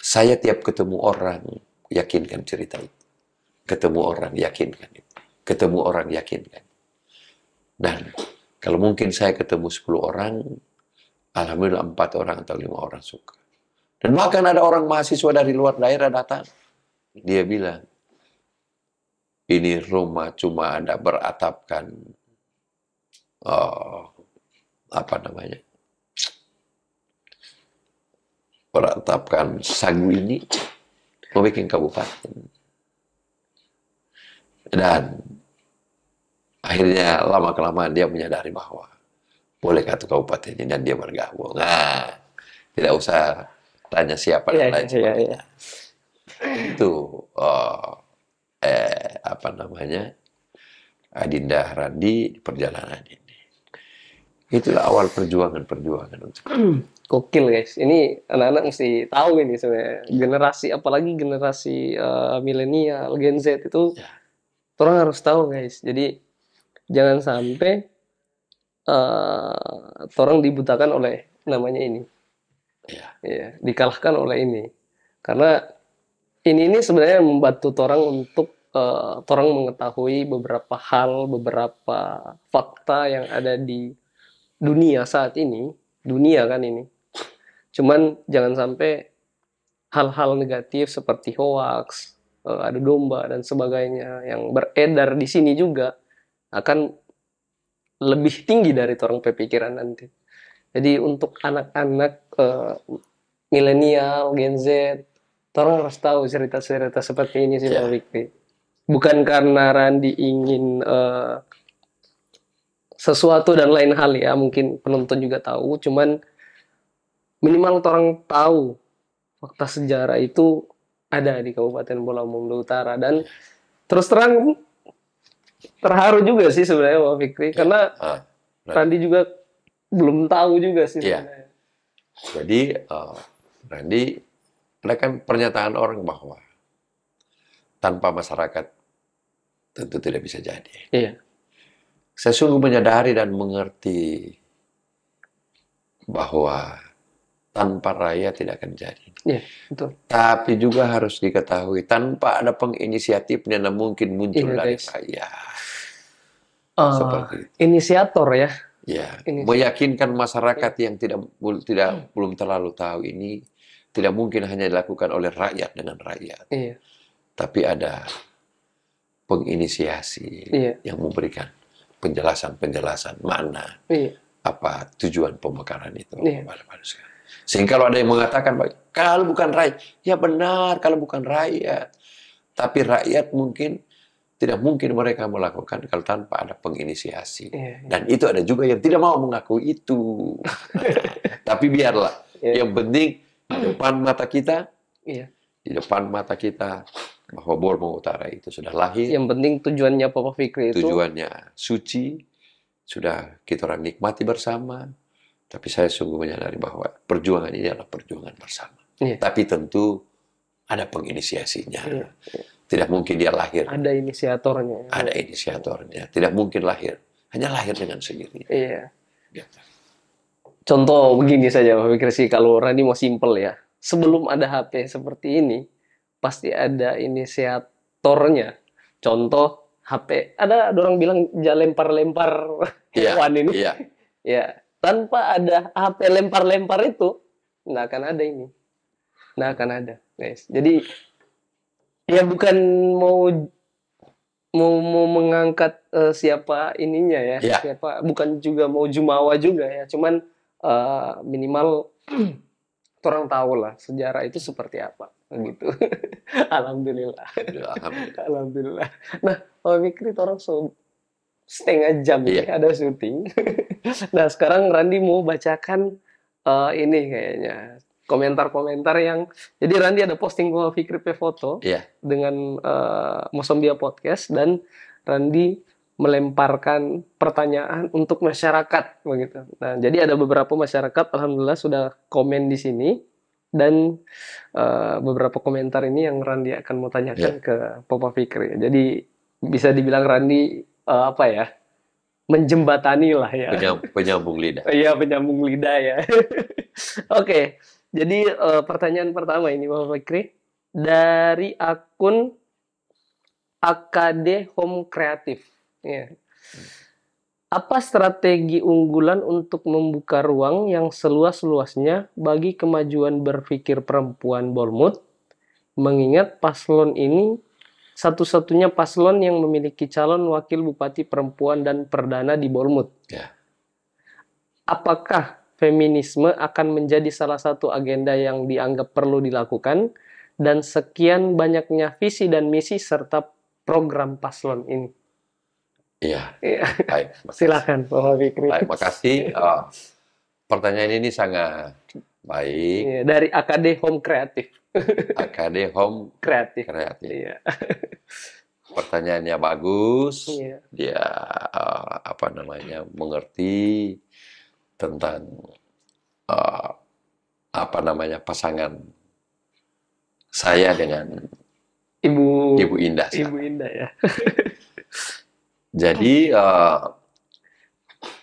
S2: Saya tiap ketemu orang yakinkan cerita itu. Ketemu orang yakinkan itu. Ketemu orang yakinkan. Dan kalau mungkin saya ketemu 10 orang, alhamdulillah 4 orang atau 5 orang suka. Dan bahkan ada orang mahasiswa dari luar daerah datang. Dia bilang, ini rumah cuma ada beratapkan beratapkan sagu ini mau bikin kabupaten. Dan akhirnya lama-kelamaan dia menyadari bahwa boleh satu kabupaten ini, dan dia bergabung. Nah, tidak usah tanya siapa dan lain sebagainya. Itu Adinda Randi di perjalanan ini. Itulah awal perjuangan untuk
S1: Gokil guys, ini anak-anak mesti tahu ini sebenarnya. Generasi, apalagi generasi milenial, Gen Z itu,
S2: Ya.
S1: orang harus tahu guys. Jadi jangan sampai orang dibutakan oleh namanya ini,
S2: Ya.
S1: ya, dikalahkan oleh ini. Karena ini sebenarnya membantu orang untuk orang mengetahui beberapa hal, beberapa fakta yang ada di dunia saat ini. Dunia kan ini. Cuman jangan sampai hal-hal negatif seperti hoax, adu domba dan sebagainya yang beredar di sini juga akan lebih tinggi dari orang pemikiran nanti. Jadi untuk anak-anak milenial, Gen Z, orang harus tahu cerita-cerita seperti ini sih Pak
S2: Ya.
S1: Fikri. Bukan karena Randi ingin sesuatu dan lain hal ya, mungkin penonton juga tahu, cuman minimal orang tahu fakta sejarah itu ada di Kabupaten Bola Mongondo Utara. Dan terus terang terharu juga sih sebenarnya Pak Fikri,
S2: Ya.
S1: karena
S2: Nah,
S1: Randi juga belum tahu juga sih
S2: Ya.
S1: sebenarnya.
S2: Jadi Randy, ada kan pernyataan orang bahwa tanpa masyarakat tentu tidak bisa jadi.
S1: Iya,
S2: Saya sungguh menyadari dan mengerti bahwa tanpa rakyat tidak akan jadi.
S1: iya, betul.
S2: Tapi juga harus diketahui, tanpa ada penginisiatifnya, nah mungkin muncul
S1: Iya,
S2: dari
S1: guys.
S2: rakyat.
S1: Eh,
S2: Seperti itu.
S1: inisiator ya.
S2: Ya,
S1: Ini
S2: meyakinkan masyarakat yang belum terlalu tahu ini tidak mungkin hanya dilakukan oleh rakyat dengan rakyat,
S1: iya,
S2: tapi ada penginisiasi
S1: Iya.
S2: yang memberikan penjelasan-penjelasan mana
S1: iya,
S2: apa tujuan pemekaran itu
S1: Iya.
S2: kepada manusia. Sehingga kalau ada yang mengatakan kalau bukan rakyat, ya benar kalau bukan rakyat, tapi rakyat mungkin tidak mungkin mereka melakukan kalau tanpa ada penginisiasi.
S1: iya,
S2: Dan itu ada juga yang tidak mau mengakui itu. Tapi biarlah.
S1: Iya.
S2: Yang penting di depan mata kita,
S1: iya.
S2: di depan mata kita bahwa Borneo Utara itu sudah lahir,
S1: Yang penting tujuannya Papa Fikri itu
S2: tujuannya suci, sudah kita orang nikmati bersama. Tapi saya sungguh menyadari bahwa perjuangan ini adalah perjuangan bersama.
S1: Iya.
S2: Tapi tentu ada penginisiasinya.
S1: Iya.
S2: Tidak mungkin dia lahir.
S1: ada inisiatornya.
S2: Ada inisiatornya. Tidak mungkin lahir. Hanya lahir dengan sendirinya.
S1: Iya.
S2: Gitu.
S1: Contoh begini saja Pak Fikri sih, kalau Rani mau simpel ya. Sebelum ada HP seperti ini, pasti ada inisiatornya. Contoh HP, ada orang bilang jangan lempar-lempar
S2: Iya,
S1: hewan ini.
S2: iya.
S1: Ya, tanpa ada HP lempar-lempar itu, nggak akan ada ini. Nggak akan ada, guys. Jadi ya bukan mau mengangkat siapa ininya ya,
S2: Iya.
S1: siapa, bukan juga mau jumawa juga ya, cuman minimal orang tahu lah sejarah itu seperti apa gitu. Alhamdulillah.
S2: Alhamdulillah.
S1: Alhamdulillah. Nah, Pak Fikri orang setengah jam ini
S2: Iya.
S1: ada syuting. Nah, sekarang Randi mau bacakan ini kayaknya komentar-komentar yang, jadi Randi ada posting Pak Fikri foto
S2: Iya.
S1: dengan Mosombia Podcast, dan Randi melemparkan pertanyaan untuk masyarakat begitu. Nah, jadi ada beberapa masyarakat alhamdulillah sudah komen di sini, dan beberapa komentar ini yang Randi akan mau tanyakan ke Papa Fikri. Jadi bisa dibilang Randi apa ya? Menjembatani lah ya.
S2: Penyambung lidah.
S1: Iya, penyambung lidah ya. Oke. Jadi pertanyaan pertama ini Bapak Fikri dari akun AKD Home Kreatif. Ya. Apa strategi unggulan untuk membuka ruang yang seluas-luasnya bagi kemajuan berpikir perempuan Bournemouth, mengingat paslon ini satu-satunya paslon yang memiliki calon wakil bupati perempuan dan perdana di Bournemouth?
S2: Ya.
S1: Apakah feminisme akan menjadi salah satu agenda yang dianggap perlu dilakukan, dan sekian banyaknya visi dan misi serta program paslon ini?
S2: Iya.
S1: Iya.
S2: Baik.
S1: Silakan Bapak Fikri.
S2: Baik, makasih. Pertanyaan ini sangat baik.
S1: Iya, dari AKD Home Kreatif.
S2: AKD Home
S1: Kreatif.
S2: Kreatif.
S1: Iya.
S2: Pertanyaannya bagus.
S1: Iya.
S2: Dia mengerti tentang apa namanya pasangan saya dengan
S1: Ibu
S2: Indah
S1: Ibu
S2: sekarang.
S1: Indah ya.
S2: Jadi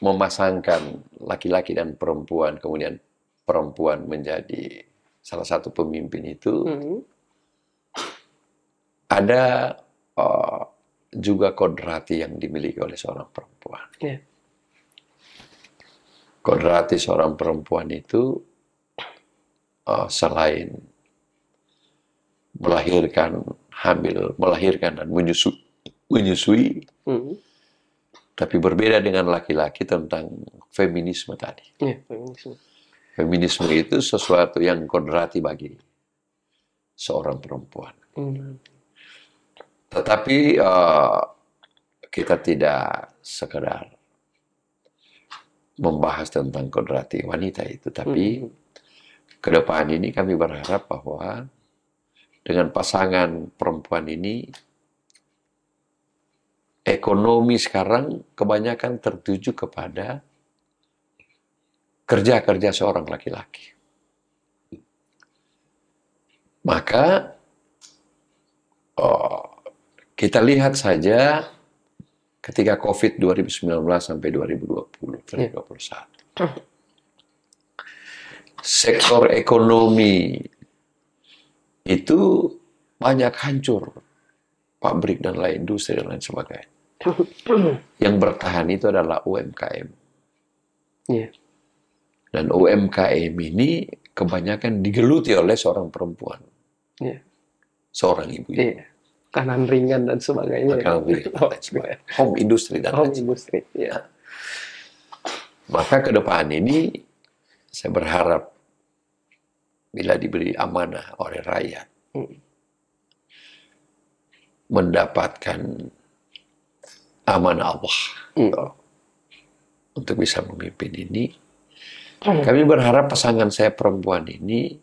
S2: memasangkan laki-laki dan perempuan, kemudian perempuan menjadi salah satu pemimpin itu, ada juga kodrati yang dimiliki oleh seorang perempuan.
S1: Yeah.
S2: Kodrati seorang perempuan itu selain melahirkan, hamil, melahirkan dan menyusui, tapi berbeda dengan laki-laki tentang feminisme tadi.
S1: Yeah, feminisme.
S2: Feminisme itu sesuatu yang kodrati bagi seorang perempuan. Tetapi kita tidak sekedar membahas tentang kodrati wanita itu, tapi ke depan ini kami berharap bahwa dengan pasangan perempuan ini, ekonomi sekarang kebanyakan tertuju kepada kerja-kerja seorang laki-laki. Maka kita lihat saja ketika COVID 2019 sampai 2020, 2021. Sektor ekonomi itu banyak hancur. Pabrik dan lain industri dan lain sebagainya. Yang bertahan itu adalah UMKM. Dan UMKM ini kebanyakan digeluti oleh seorang perempuan. Seorang ibu.
S1: Kanan ringan dan sebagainya.
S2: Kanan ringan dan lain sebagainya. Home industry dan lain sebagainya. Maka ke depan ini saya berharap bila diberi amanah oleh rakyat mendapatkan amanah Allah untuk bisa memimpin ini. Kami berharap pasangan saya perempuan ini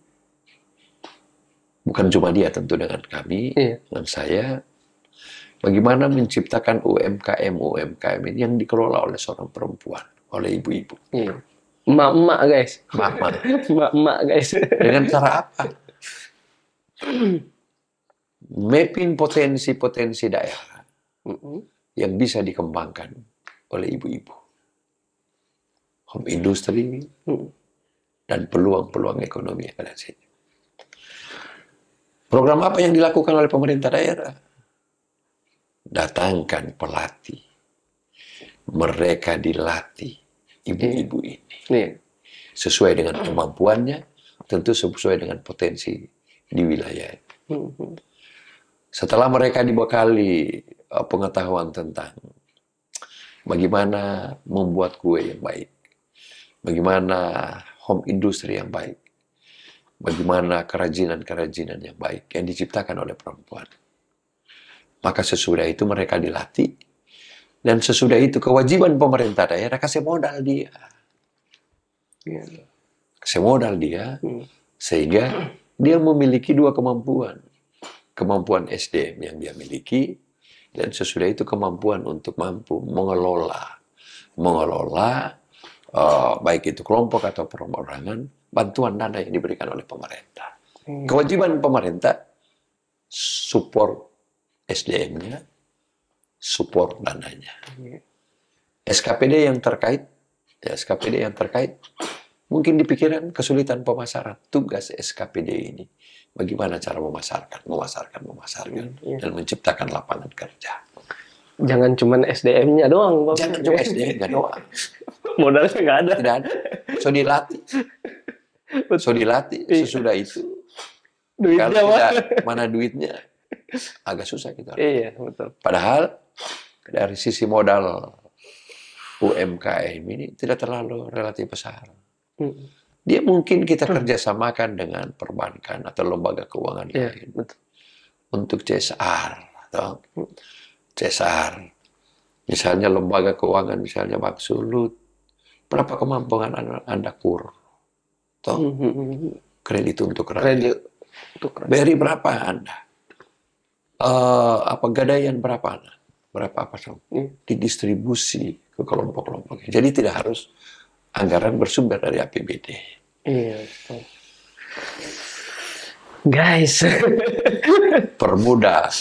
S2: bukan cuma dia tentu dengan kami, dengan saya, bagaimana menciptakan UMKM ini yang dikelola oleh seorang perempuan, oleh ibu-ibu.
S1: Emak-emak guys.
S2: Emak-emak
S1: guys.
S2: Dengan cara apa? Mapping potensi-potensi daerah yang bisa dikembangkan oleh ibu-ibu. Home industry dan peluang-peluang ekonomi yang ada di sini. Program apa yang dilakukan oleh pemerintah daerah? Datangkan pelatih. Mereka dilatih, ibu-ibu ini. Sesuai dengan kemampuannya, tentu sesuai dengan potensi di wilayah. Setelah mereka dibekali pengetahuan tentang bagaimana membuat kue yang baik, bagaimana home industry yang baik, bagaimana kerajinan-kerajinan yang baik yang diciptakan oleh perempuan. Maka sesudah itu mereka dilatih, dan sesudah itu kewajiban pemerintah daerah kasih modal dia. Kasih modal dia, sehingga dia memiliki dua kemampuan. Kemampuan SDM yang dia miliki, dan sesudah itu kemampuan untuk mampu mengelola baik itu kelompok atau perorangan, bantuan dana yang diberikan oleh pemerintah. Kewajiban pemerintah support SDM-nya, support dananya. SKPD yang terkait, mungkin dipikiran kesulitan pemasaran. Tugas SKPD ini bagaimana cara memasarkan dan menciptakan lapangan kerja.
S1: Jangan cuma SDM-nya doang, Pak.
S2: Jangan cuma SDM-nya doang.
S1: Modalnya nggak ada.
S2: Tidak ada. So dilatih. Sesudah itu,
S1: duitnya
S2: kalau tidak mana duitnya, agak susah kita.
S1: Iya, betul.
S2: Padahal dari sisi modal UMKM ini tidak terlalu relatif besar. Dia mungkin kita kerjasamakan dengan perbankan atau lembaga keuangan lain.
S1: Betul.
S2: Untuk CSR. Atau CSR. Misalnya lembaga keuangan, misalnya Bank Sulut. Berapa kemampuan Anda kur? Kredit untuk rakyat. Beri berapa Anda? Gadaian berapa Anda? Berapa apa? Didistribusi ke kelompok-kelompok. Jadi tidak harus anggaran bersumber dari APBD.
S1: Iya, betul. Guys.
S2: Permudah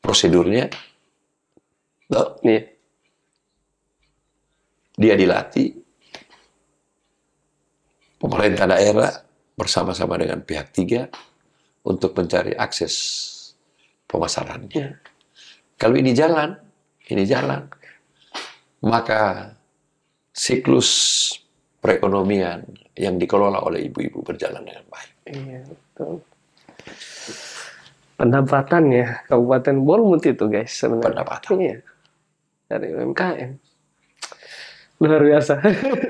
S2: prosedurnya.
S1: Iya.
S2: Dia dilatih. Pemerintah daerah bersama-sama dengan pihak tiga untuk mencari akses pemasarannya.
S1: Iya.
S2: Kalau ini jalan, maka siklus perekonomian yang dikelola oleh ibu-ibu berjalan dengan baik.
S1: Iya, betul. Pendapatan ya Kabupaten Bolmut itu guys sebenarnya.
S2: Pendapatan.
S1: Iya. Dari UMKM. Luar biasa.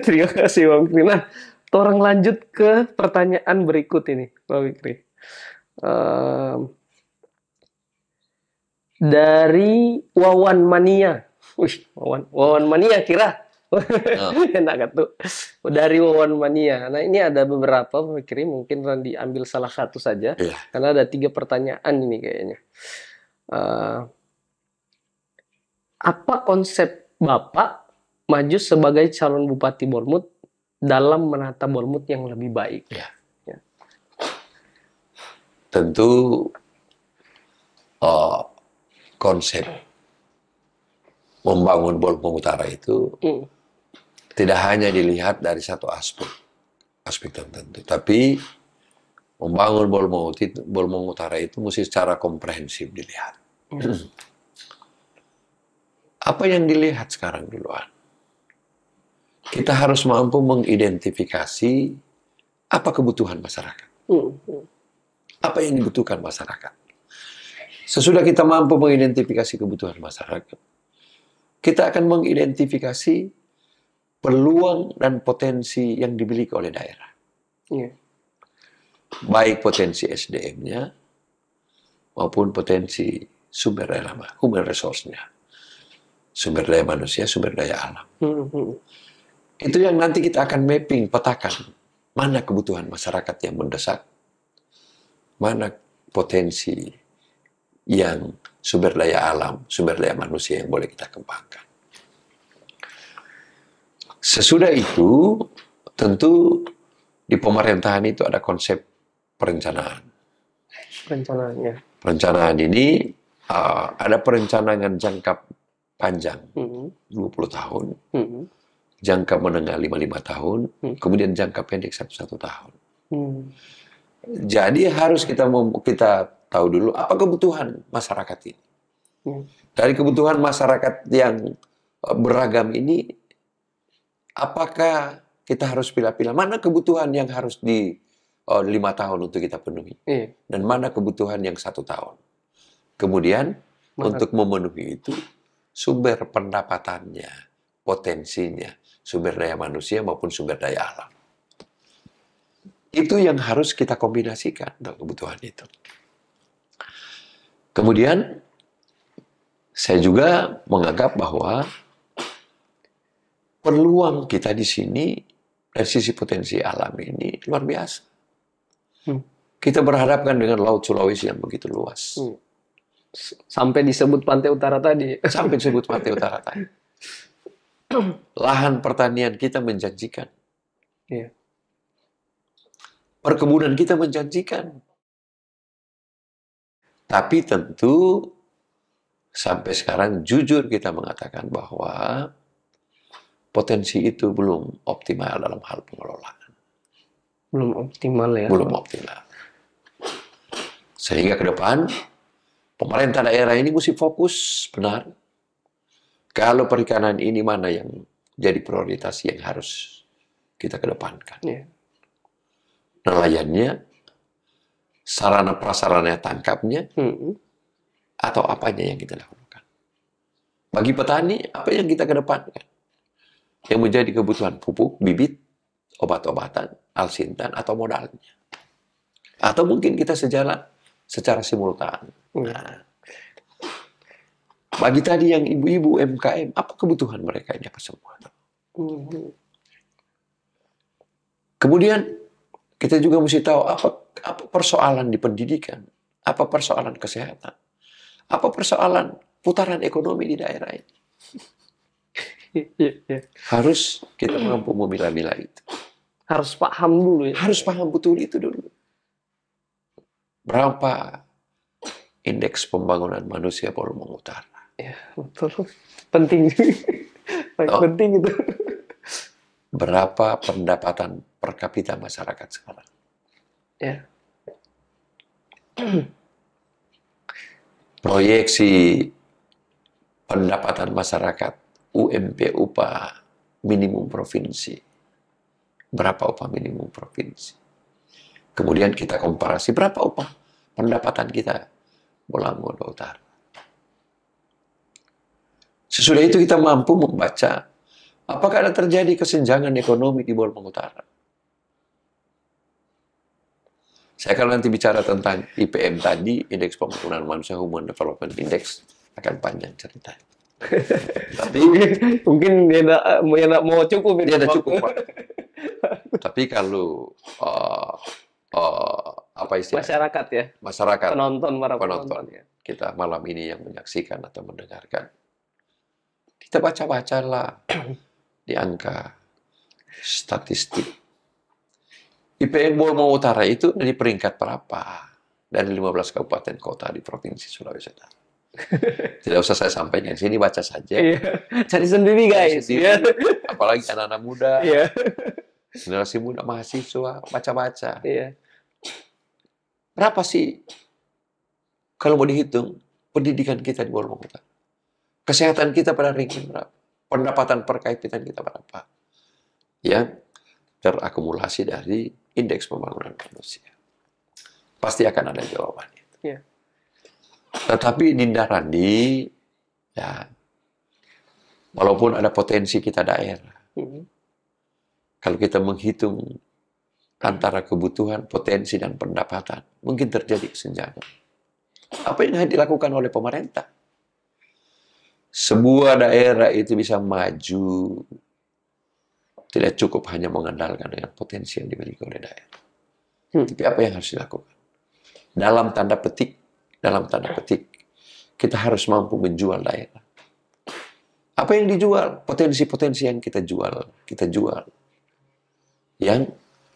S1: Terima kasih Bang Fikri. Nah, orang lanjut ke pertanyaan berikut ini, Bang Fikri. Dari Wawan Mania. Wih, Wawan Mania kira. Enak kan tuh. Dari Wawan Mania. Nah, ini ada beberapa Bang Fikri, mungkin Randi ambil salah satu saja.
S2: Iya.
S1: Karena ada 3 pertanyaan ini kayaknya. Apa konsep Bapak maju sebagai calon Bupati Bolmut dalam menata Bolmut yang lebih baik?
S2: Ya. Ya. Tentu konsep membangun Bolmut Utara itu tidak hanya dilihat dari satu aspek tertentu, tapi membangun Bolmut Utara itu mesti secara komprehensif dilihat. Apa yang dilihat sekarang duluan? Kita harus mampu mengidentifikasi apa kebutuhan masyarakat. Apa yang dibutuhkan masyarakat. Sesudah kita mampu mengidentifikasi kebutuhan masyarakat, kita akan mengidentifikasi peluang dan potensi yang dimiliki oleh daerah. Baik potensi SDM-nya, maupun potensi sumber daya human resource-nya. Sumber daya manusia, sumber daya alam. Itu yang nanti kita akan mapping, petakan. Mana kebutuhan masyarakat yang mendesak, mana potensi yang sumber daya alam, sumber daya manusia yang boleh kita kembangkan. Sesudah itu, tentu di pemerintahan itu ada konsep perencanaan. Perencanaan ini ada perencanaan jangka panjang, 20 tahun, jangka menengah 55 tahun, kemudian jangka pendek 1 tahun. Jadi harus kita tahu dulu apa kebutuhan masyarakat ini. Dari kebutuhan masyarakat yang beragam ini, apakah kita harus pilih-pilih mana kebutuhan yang harus di 5 tahun untuk kita penuhi, dan mana kebutuhan yang 1 tahun. Kemudian untuk memenuhi itu, sumber pendapatannya, potensinya, sumber daya manusia maupun sumber daya alam. Itu yang harus kita kombinasikan untuk kebutuhan itu. Kemudian, saya juga menganggap bahwa peluang kita di sini dari sisi potensi alam ini luar biasa. Kita berhadapkan dengan Laut Sulawesi yang begitu luas.
S1: Sampai disebut Pantai Utara tadi.
S2: Sampai disebut Pantai Utara tadi. Lahan pertanian kita menjanjikan. Perkebunan kita menjanjikan. Tapi tentu sampai sekarang jujur kita mengatakan bahwa potensi itu belum optimal dalam hal pengelolaan.
S1: Belum optimal ya?
S2: Belum optimal. Sehingga ke depan pemerintah daerah ini mesti fokus benar. Kalau perikanan ini mana yang jadi prioritas yang harus kita kedepankan. Nelayannya, sarana prasarana tangkapnya, atau apanya yang kita lakukan. Bagi petani, apa yang kita kedepankan? Yang menjadi kebutuhan pupuk, bibit, obat-obatan, alsintan, atau modalnya. Atau mungkin kita sejalan secara simultan. Nah, bagi tadi yang ibu-ibu UMKM, apa kebutuhan mereka ini apa semua? Kemudian kita juga mesti tahu apa persoalan di pendidikan, apa persoalan kesehatan, apa persoalan putaran ekonomi di daerah ini. Harus kita mampu memilah-milah itu.
S1: Harus paham dulu ya.
S2: Harus paham betul itu dulu. Berapa indeks pembangunan manusia Polemong Utara?
S1: Ya, betul. Penting. Penting itu.
S2: Berapa pendapatan per kapita masyarakat sekarang?
S1: Ya.
S2: Proyeksi pendapatan masyarakat UMP upah minimum provinsi. Berapa upah minimum provinsi? Kemudian kita komparasi berapa upah pendapatan kita Bolangono Utara. Sesudah itu kita mampu membaca apakah ada terjadi kesenjangan ekonomi di Bolangono Utara. Saya kalau nanti bicara tentang IPM tadi, Indeks Pembangunan Manusia Human Development Index, akan panjang cerita.
S1: Tapi mungkin dia mau cukup.
S2: Dia ada cukup, Pak. Tapi kalau apa istilahnya?
S1: Masyarakat ya.
S2: Masyarakat.
S1: Para penonton ya.
S2: Kita malam ini yang menyaksikan atau mendengarkan. Kita baca-bacalah di angka statistik. IPM Bolangono Utara itu dari peringkat berapa? Dari 15 kabupaten kota di Provinsi Sulawesi Utara. Tidak usah saya sampaikan, sini baca saja.
S1: Iya. Cari sendiri guys.
S2: Sendiri. Apalagi anak-anak muda,
S1: iya.
S2: generasi muda, mahasiswa, baca-baca.
S1: Iya.
S2: Berapa sih, kalau mau dihitung, pendidikan kita di Bolangono Utara? Kesehatan kita pada ranking berapa? Pendapatan per kapita kita berapa? Yang terakumulasi dari Indeks Pembangunan Manusia. Pasti akan ada jawabannya.
S1: Iya.
S2: Tetapi Dinda Randi, ya, walaupun ada potensi kita daerah, kalau kita menghitung antara kebutuhan, potensi, dan pendapatan, mungkin terjadi kesenjangan. Apa yang dilakukan oleh pemerintah? Sebuah daerah itu bisa maju, tidak cukup hanya mengandalkan dengan potensi yang dimiliki oleh daerah. Tapi apa yang harus dilakukan? Dalam tanda petik, kita harus mampu menjual daerah. Apa yang dijual? Potensi-potensi yang kita jual. Yang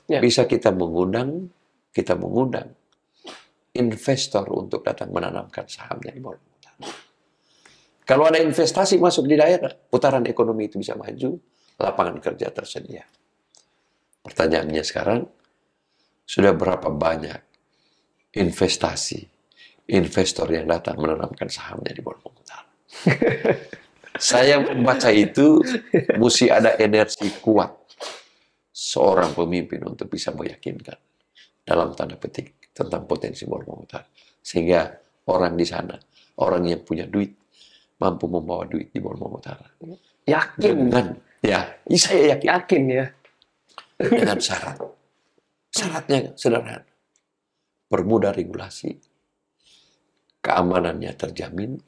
S2: bisa kita mengundang investor untuk datang menanamkan sahamnya di Bolangono Utara. Kalau ada investasi masuk di daerah, putaran ekonomi itu bisa maju, lapangan kerja tersedia. Pertanyaannya sekarang, sudah berapa banyak investor yang datang menanamkan sahamnya di Bolangono Utara? Saya membaca itu, mesti ada energi kuat seorang pemimpin untuk bisa meyakinkan dalam tanda petik tentang potensi Bolangono Utara. Sehingga orang di sana, orang yang punya duit, mampu membawa duit di Bolangono Utara.
S1: Yakin?
S2: Saya yakin.
S1: Yakin ya.
S2: Dengan syarat. Syaratnya sederhana. Permudah regulasi, keamanannya terjamin,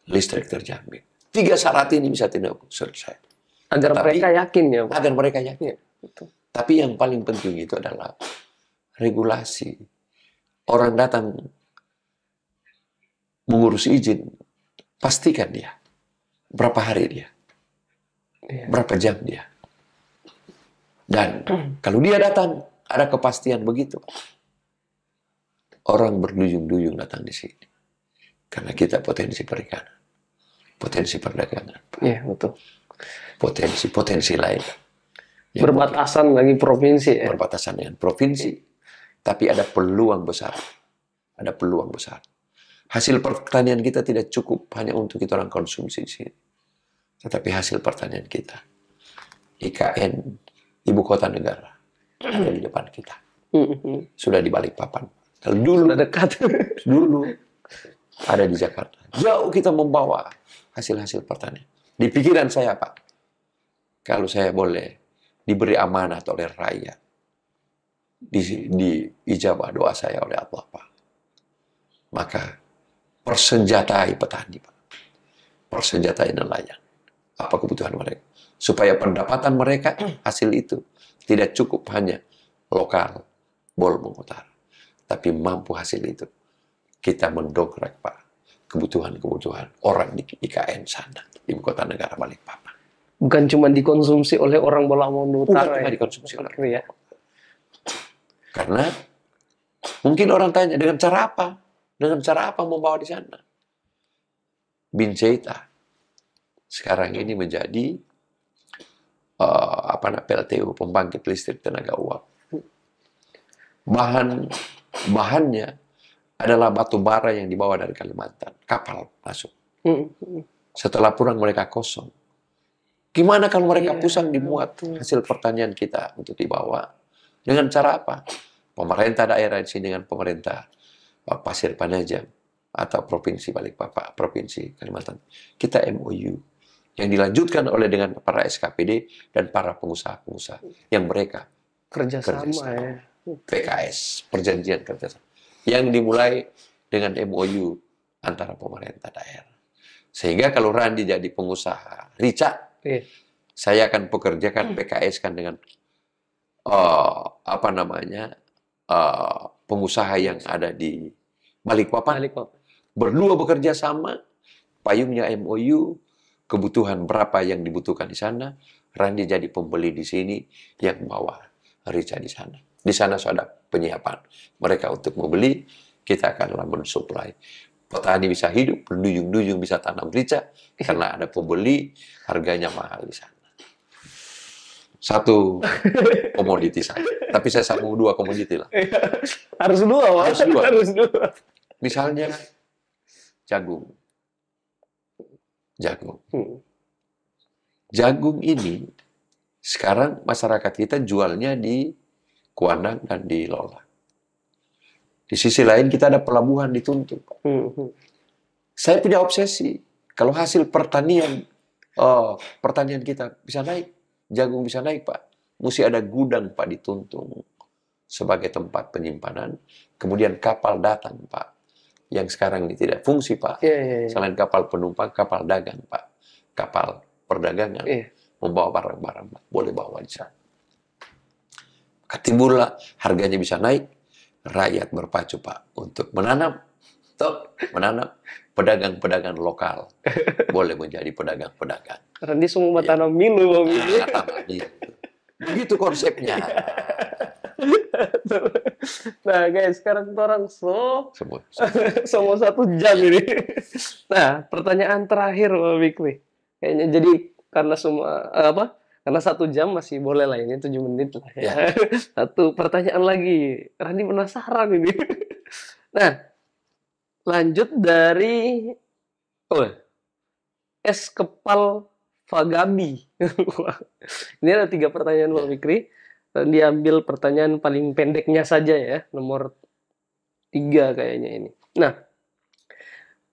S2: listrik terjamin. 3 syarat ini bisa tidak selesai.
S1: Agar mereka yakin ya, Pak.
S2: Agar mereka yakin.
S1: Betul.
S2: Tapi yang paling penting itu adalah regulasi. Orang datang mengurus izin, pastikan dia. Berapa hari dia? Berapa jam dia? Dan kalau dia datang, ada kepastian begitu. Orang berduyung-duyung datang di sini. Karena kita potensi perikanan. Potensi perdagangan.
S1: Iya, betul.
S2: Potensi lain.
S1: Berbatasan lagi provinsi ya.
S2: Berbatasan dengan provinsi. Tapi ada peluang besar. Ada peluang besar. Hasil pertanian kita tidak cukup hanya untuk kita orang konsumsi di sini. Tetapi hasil pertanian kita. IKN, ibu kota negara. Ada di depan kita. Sudah di Balikpapan. Kalau dulu
S1: sudah dekat.
S2: Dulu ada di Jakarta. Jauh kita membawa hasil-hasil pertanian. Di pikiran saya, Pak, kalau saya boleh diberi amanat oleh rakyat, di ijabah doa saya oleh Allah, Pak, maka persenjatai petani, Pak. Persenjatai nelayan. Apa kebutuhan mereka? Supaya pendapatan mereka, hasil itu, tidak cukup hanya lokal, Bolangono Utara. Tapi mampu hasil itu. Kita mendongkrak, Pak, kebutuhan-kebutuhan orang di IKN sana, ibu kota negara Balikpapan.
S1: Bukan cuma dikonsumsi oleh orang Bolamondo Utara.
S2: Bukan cuma dikonsumsi oleh orang.
S1: Ya.
S2: Karena mungkin orang tanya, dengan cara apa? Dengan cara apa membawa di sana? Binceita sekarang ini menjadi PLTU, pembangkit listrik tenaga uap. Bahannya adalah batu bara yang dibawa dari Kalimantan. Kapal masuk. Setelah pulang mereka kosong. Gimana kalau mereka pusing dimuat hasil pertanian kita untuk dibawa? Dengan cara apa? Pemerintah daerah di sini dengan pemerintah Pasir Panjang atau Provinsi Balikpapan, Provinsi Kalimantan. Kita MOU yang dilanjutkan oleh dengan para SKPD dan para pengusaha-pengusaha yang mereka
S1: kerjasama. Ya.
S2: PKS, perjanjian kerjasama. Yang dimulai dengan MOU antara pemerintah daerah. Sehingga kalau Randi jadi pengusaha rica, saya akan pekerjakan PKS kan dengan pengusaha yang ada di Balikpapan. Berdua bekerja sama, payungnya MOU, kebutuhan berapa yang dibutuhkan di sana, Randi jadi pembeli di sini, yang bawa rica di sana. Di sana sudah penyiapan mereka untuk membeli, kita akan mensuplai. Petani bisa hidup, penduyung-duyung bisa tanam rica, karena ada pembeli, harganya mahal di sana. Satu komoditi saja. Tapi saya sambung 2 komoditi lah.
S1: Harus 2, Mas. Harus 2.
S2: Misalnya jagung. Jagung ini sekarang masyarakat kita jualnya di Kuandang dan di Lola. Di sisi lain kita ada pelabuhan di Tuntung. Saya punya obsesi. Kalau hasil pertanian kita bisa naik, jagung bisa naik, Pak. Mesti ada gudang, Pak, di Tuntung sebagai tempat penyimpanan. Kemudian kapal datang, Pak. Yang sekarang ini tidak fungsi, Pak. Selain kapal penumpang, kapal dagang, Pak. Kapal perdagangan. Membawa barang-barang, Pak. Boleh bawa di sana. Timbullah harganya bisa naik. Rakyat berpacu, Pak, untuk menanam. Menanam pedagang-pedagang lokal. Boleh menjadi pedagang-pedagang.
S1: Randi semua tanam milu, Bang.
S2: Begitu konsepnya.
S1: Nah, guys, sekarang orang semua 1 jam ini. Nah, pertanyaan terakhir, Pak Fikri. Kayaknya jadi karena semua karena 1 jam masih boleh lah, ini 7 menit lah ya. Satu pertanyaan lagi, Randi penasaran ini. Nah, lanjut dari es kepal Fagabi. Ini ada 3 pertanyaan, Pak Fikri. Diambil pertanyaan paling pendeknya saja ya, nomor 3 kayaknya ini. Nah,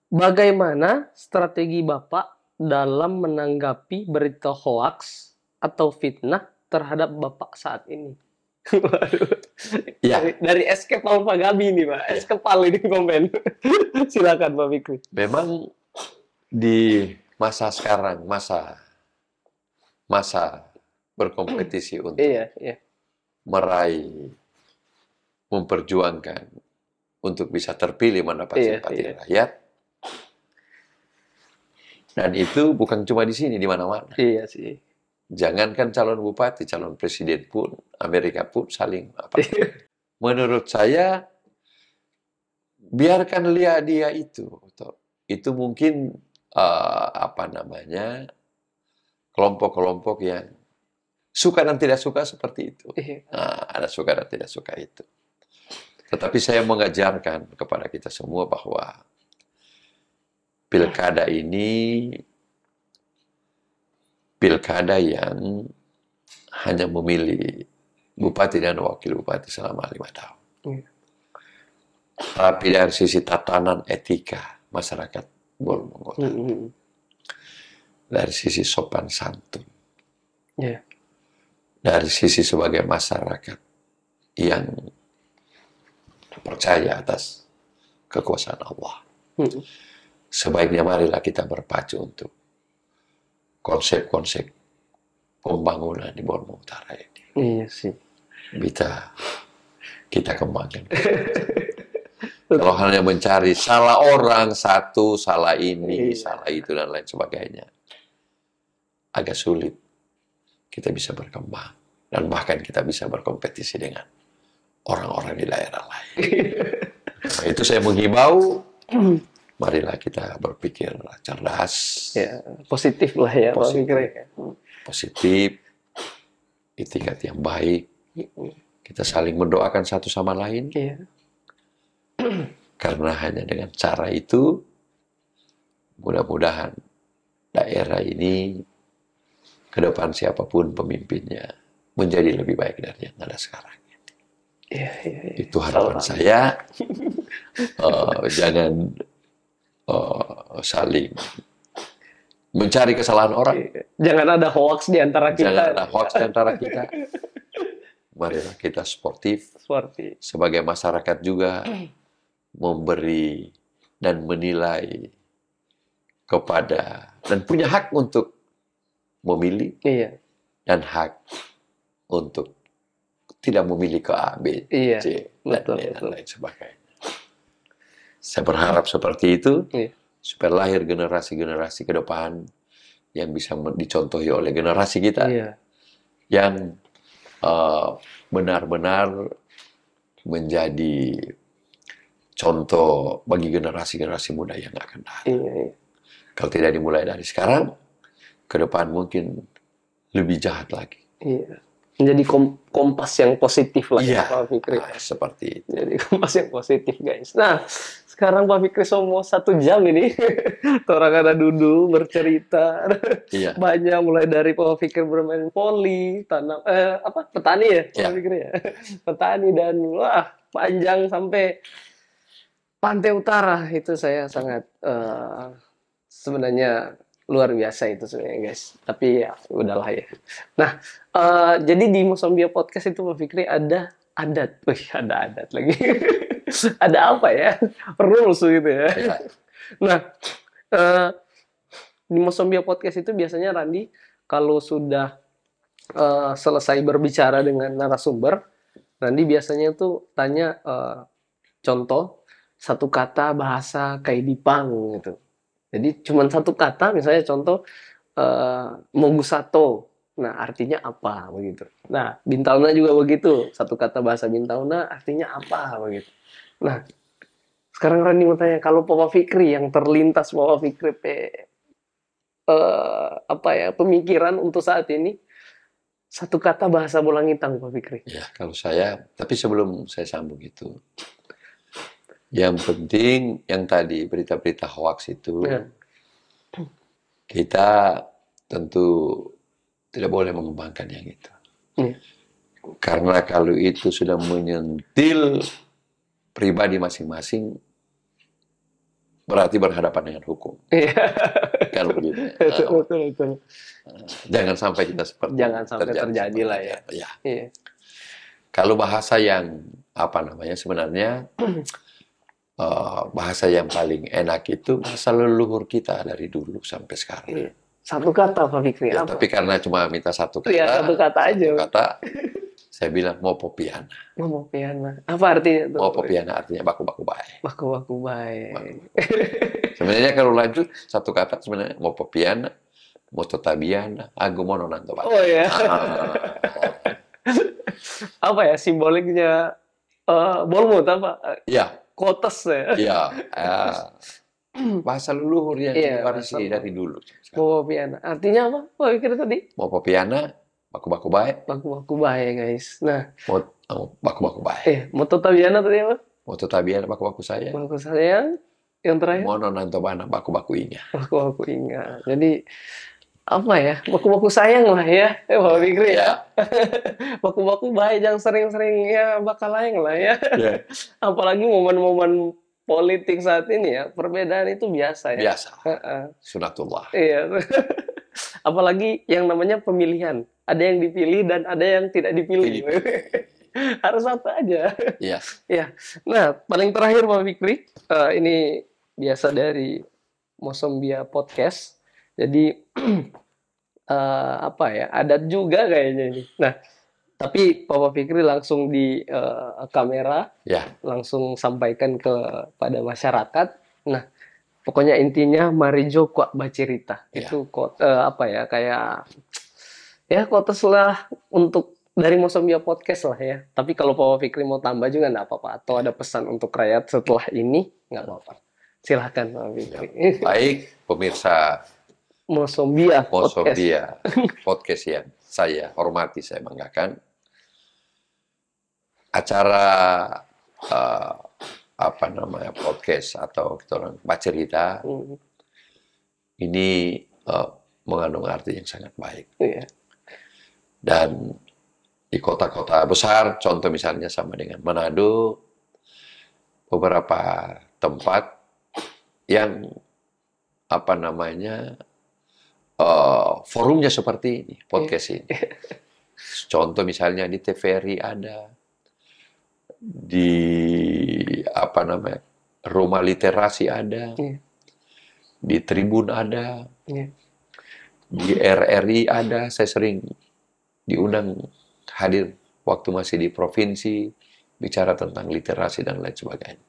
S1: bagaimana strategi Bapak dalam menanggapi berita hoaks atau fitnah terhadap Bapak saat ini? Dari es kepal Fagabi ini, Pak. Es kepal ini komen. Silakan, Pak Fikri.
S2: Memang di masa sekarang, masa berkompetisi untuk meraih, memperjuangkan untuk bisa terpilih mendapat simpati rakyat. Dan itu bukan cuma di sini, di mana-mana.
S1: Iya sih.
S2: Jangankan calon bupati, calon presiden pun, Amerika pun saling Menurut saya, biarkan dia itu. Itu mungkin kelompok-kelompok yang suka dan tidak suka seperti itu. Ada suka dan tidak suka itu. Tetapi saya mengajarkan kepada kita semua bahwa pilkada ini pilkada yang hanya memilih bupati dan wakil bupati selama 5 tahun. Tapi dari sisi tatanan etika masyarakat Bolmongotan, dari sisi sopan santun, dari sisi sebagai masyarakat yang percaya atas kekuasaan Allah, sebaiknya marilah kita berpacu untuk konsep-konsep pembangunan di Bolmongotan Utara ini.
S1: Iya sih.
S2: Bisa kita kembangkan. Kalau hanya mencari salah orang satu, salah ini, salah itu dan lain sebagainya, agak sulit kita bisa berkembang. Dan bahkan kita bisa berkompetisi dengan orang-orang di daerah lain. Nah, itu saya menghimbau, marilah kita berpikir cerdas.
S1: Ya, positif lah ya, Pak Fikri.
S2: Positif, itikat yang baik. Kita saling mendoakan satu sama lain.
S1: Iya.
S2: Karena hanya dengan cara itu, mudah-mudahan daerah ini, ke depan siapapun pemimpinnya, menjadi lebih baik dari yang ada sekarang.
S1: Iya.
S2: Itu harapan saya. Jangan saling mencari kesalahan orang.
S1: Jangan ada hoax di antara kita.
S2: Jangan ada hoax di antara kita. Marilah kita sportif. Sebagai masyarakat juga memberi dan menilai kepada dan punya hak untuk memilih.
S1: Iya.
S2: Dan hak untuk tidak memilih ke A, B, C, dan lain sebagainya. Saya berharap seperti itu, supaya lahir generasi-generasi ke depan yang bisa dicontohi oleh generasi kita, yang benar-benar menjadi contoh bagi generasi-generasi muda yang akan datang. Kalau tidak dimulai dari sekarang, ke depan mungkin lebih jahat lagi.
S1: Menjadi kompas yang positif lah ya, Pak Fikri.
S2: Seperti itu.
S1: Jadi kompas yang positif, guys. Nah, sekarang Pak Fikri mau 1 jam ini. Orang ada duduk bercerita. Banyak, mulai dari Pak Fikri bermain voli, petani ya, Pak Fikri ya. Petani dan wah, panjang sampai pantai utara. Itu saya sangat sebenarnya luar biasa itu sebenarnya, guys. Tapi ya udahlah ya. Nah, jadi di Mosombia Podcast itu Pak Fikri ada adat. Ada adat lagi. Ada apa ya? Rules gitu ya. Nah, di Mosombia Podcast itu biasanya Randi kalau sudah selesai berbicara dengan narasumber, Randi biasanya tuh tanya contoh 1 kata bahasa Kaidipang gitu. Jadi cuma 1 kata, misalnya contoh Mogusato. Nah, artinya apa begitu. Nah, Bintauna juga begitu. 1 kata bahasa Bintauna artinya apa begitu. Nah, sekarang Randi mau tanya, kalau Papa Fikri yang terlintas Papa Fikri pemikiran untuk saat ini, 1 kata bahasa Bolangitang, Pak Fikri.
S2: Ya, kalau saya, tapi sebelum saya sambung itu, yang penting yang tadi berita-berita hoax itu, kita tentu tidak boleh mengembangkan yang itu. Karena kalau itu sudah menyentil pribadi masing-masing, berarti berhadapan dengan hukum. Kan begitu.
S1: Betul.
S2: Jangan sampai kita seperti
S1: terjadi lah ya.
S2: Kalau bahasa yang sebenarnya bahasa yang paling enak itu bahasa leluhur kita dari dulu sampai sekarang.
S1: 1 kata Pak Fikri.
S2: Tapi karena cuma minta 1 kata.
S1: 1 kata aja.
S2: 1 kata. Saya bilang Mopopiana.
S1: Apa artinya itu?
S2: Mopopiana artinya baku-baku baik.
S1: Baku-baku baik.
S2: Sebenarnya kalau lanjut 1 kata sebenarnya Mopopiana, Mototabiana, Agumono Nanto.
S1: Oh ya. Apa ya simboliknya Bolmut apa?
S2: Iya.
S1: Kotes ya.
S2: Iya. Bahasa leluhur yang diwarisi dari dulu.
S1: Mopopiana. Artinya apa? Pak Fikri tadi?
S2: Mopopiana, baku-baku baik.
S1: Baku-baku baik, guys. Nah,
S2: baku-baku baik.
S1: Mototabiana tadi apa?
S2: Mototabiana, baku-baku sayang.
S1: Baku sayang. Yang terakhir?
S2: Mono Nanto Bana, baku-baku ingat.
S1: Baku-baku ingat. Jadi apa ya? Baku-baku sayang lah ya, Pak Fikri ya. Baku-baku baik, jangan sering-sering ya bakal lain lah ya. Apalagi momen-momen politik saat ini ya, perbedaan itu biasa ya.
S2: Biasa. Sunatullah.
S1: Iya. Apalagi yang namanya pemilihan. Ada yang dipilih dan ada yang tidak dipilih. Harus satu aja.
S2: Iya.
S1: Nah, paling terakhir Pak Fikri, ini biasa dari Mosombia Podcast. Jadi adat juga kayaknya ini. Nah, tapi Papa Fikri langsung di kamera, langsung sampaikan kepada masyarakat. Nah, Pokoknya intinya Marijo kuat bacerita.
S2: Ya.
S1: Itu apa ya, kayak ya quotes lah untuk dari Mosambia Podcast lah ya. Tapi kalau Papa Fikri mau tambah juga nggak apa-apa. Atau ada pesan untuk rakyat setelah ini, nggak apa-apa. Silahkan Papa Fikri.
S2: Ya. Baik, pemirsa
S1: Mosambia
S2: Podcast yang saya hormati, saya banggakan. Acara apa namanya podcast atau kita orang bercerita ini mengandung arti yang sangat baik.
S1: Iya.
S2: Dan di kota-kota besar, contoh misalnya sama dengan Manado, beberapa tempat yang apa namanya forumnya seperti ini, podcast ini. Contoh misalnya di TVRI ada, di apa namanya Rumah Literasi ada, di Tribun ada, di RRI ada. Saya sering diundang hadir waktu masih di provinsi, bicara tentang literasi dan lain sebagainya.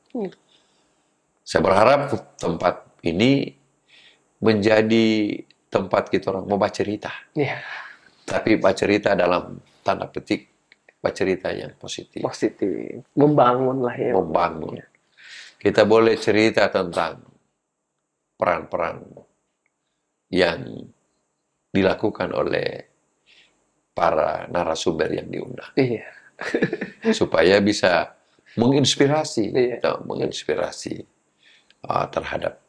S2: Saya berharap tempat ini menjadi tempat kita orang mau baca cerita. Tapi baca cerita dalam tanda petik, baca cerita yang positif.
S1: Positif, membangun lah ya.
S2: Membangun. Kita boleh cerita tentang peran-peran yang dilakukan oleh para narasumber yang diundang.
S1: Iya.
S2: Supaya bisa menginspirasi, menginspirasi terhadap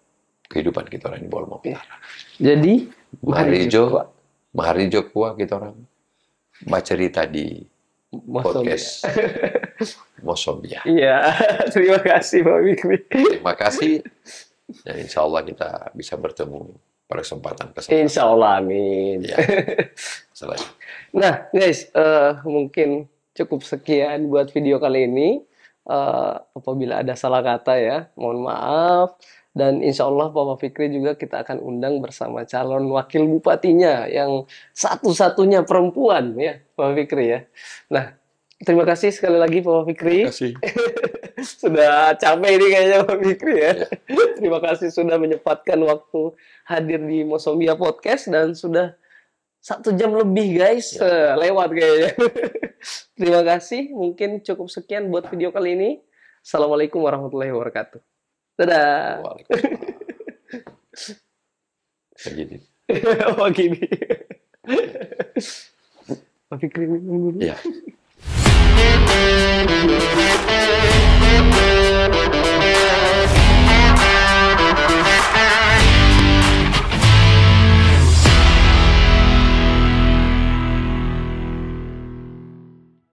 S2: kehidupan kita orang di Bolmo Utara.
S1: Jadi,
S2: Maharijo kuah kita orang baca cerita di podcast Mosambia.
S1: Iya, terima kasih Pak Fikri.
S2: Terima kasih. Dan insya Allah kita bisa bertemu pada kesempatan.
S1: Insya Allah, amin.
S2: Ya.
S1: Nah, guys, mungkin cukup sekian buat video kali ini. Apabila ada salah kata ya, mohon maaf. Dan insya Allah Bapak Fikri juga kita akan undang bersama calon wakil bupatinya yang satu-satunya perempuan ya, Bapak Fikri ya. Nah, terima kasih sekali lagi Bapak Fikri.
S2: Terima kasih.
S1: Sudah capek ini kayaknya Bapak Fikri ya. Terima kasih sudah menyempatkan waktu hadir di Mosambia Podcast dan sudah 1 jam lebih guys, lewat kayaknya. Terima kasih, mungkin cukup sekian buat video kali ini. Assalamualaikum warahmatullahi wabarakatuh. Dadah.
S2: Begini.
S1: Oh gini. Pak Fikri dulu.
S2: Ya.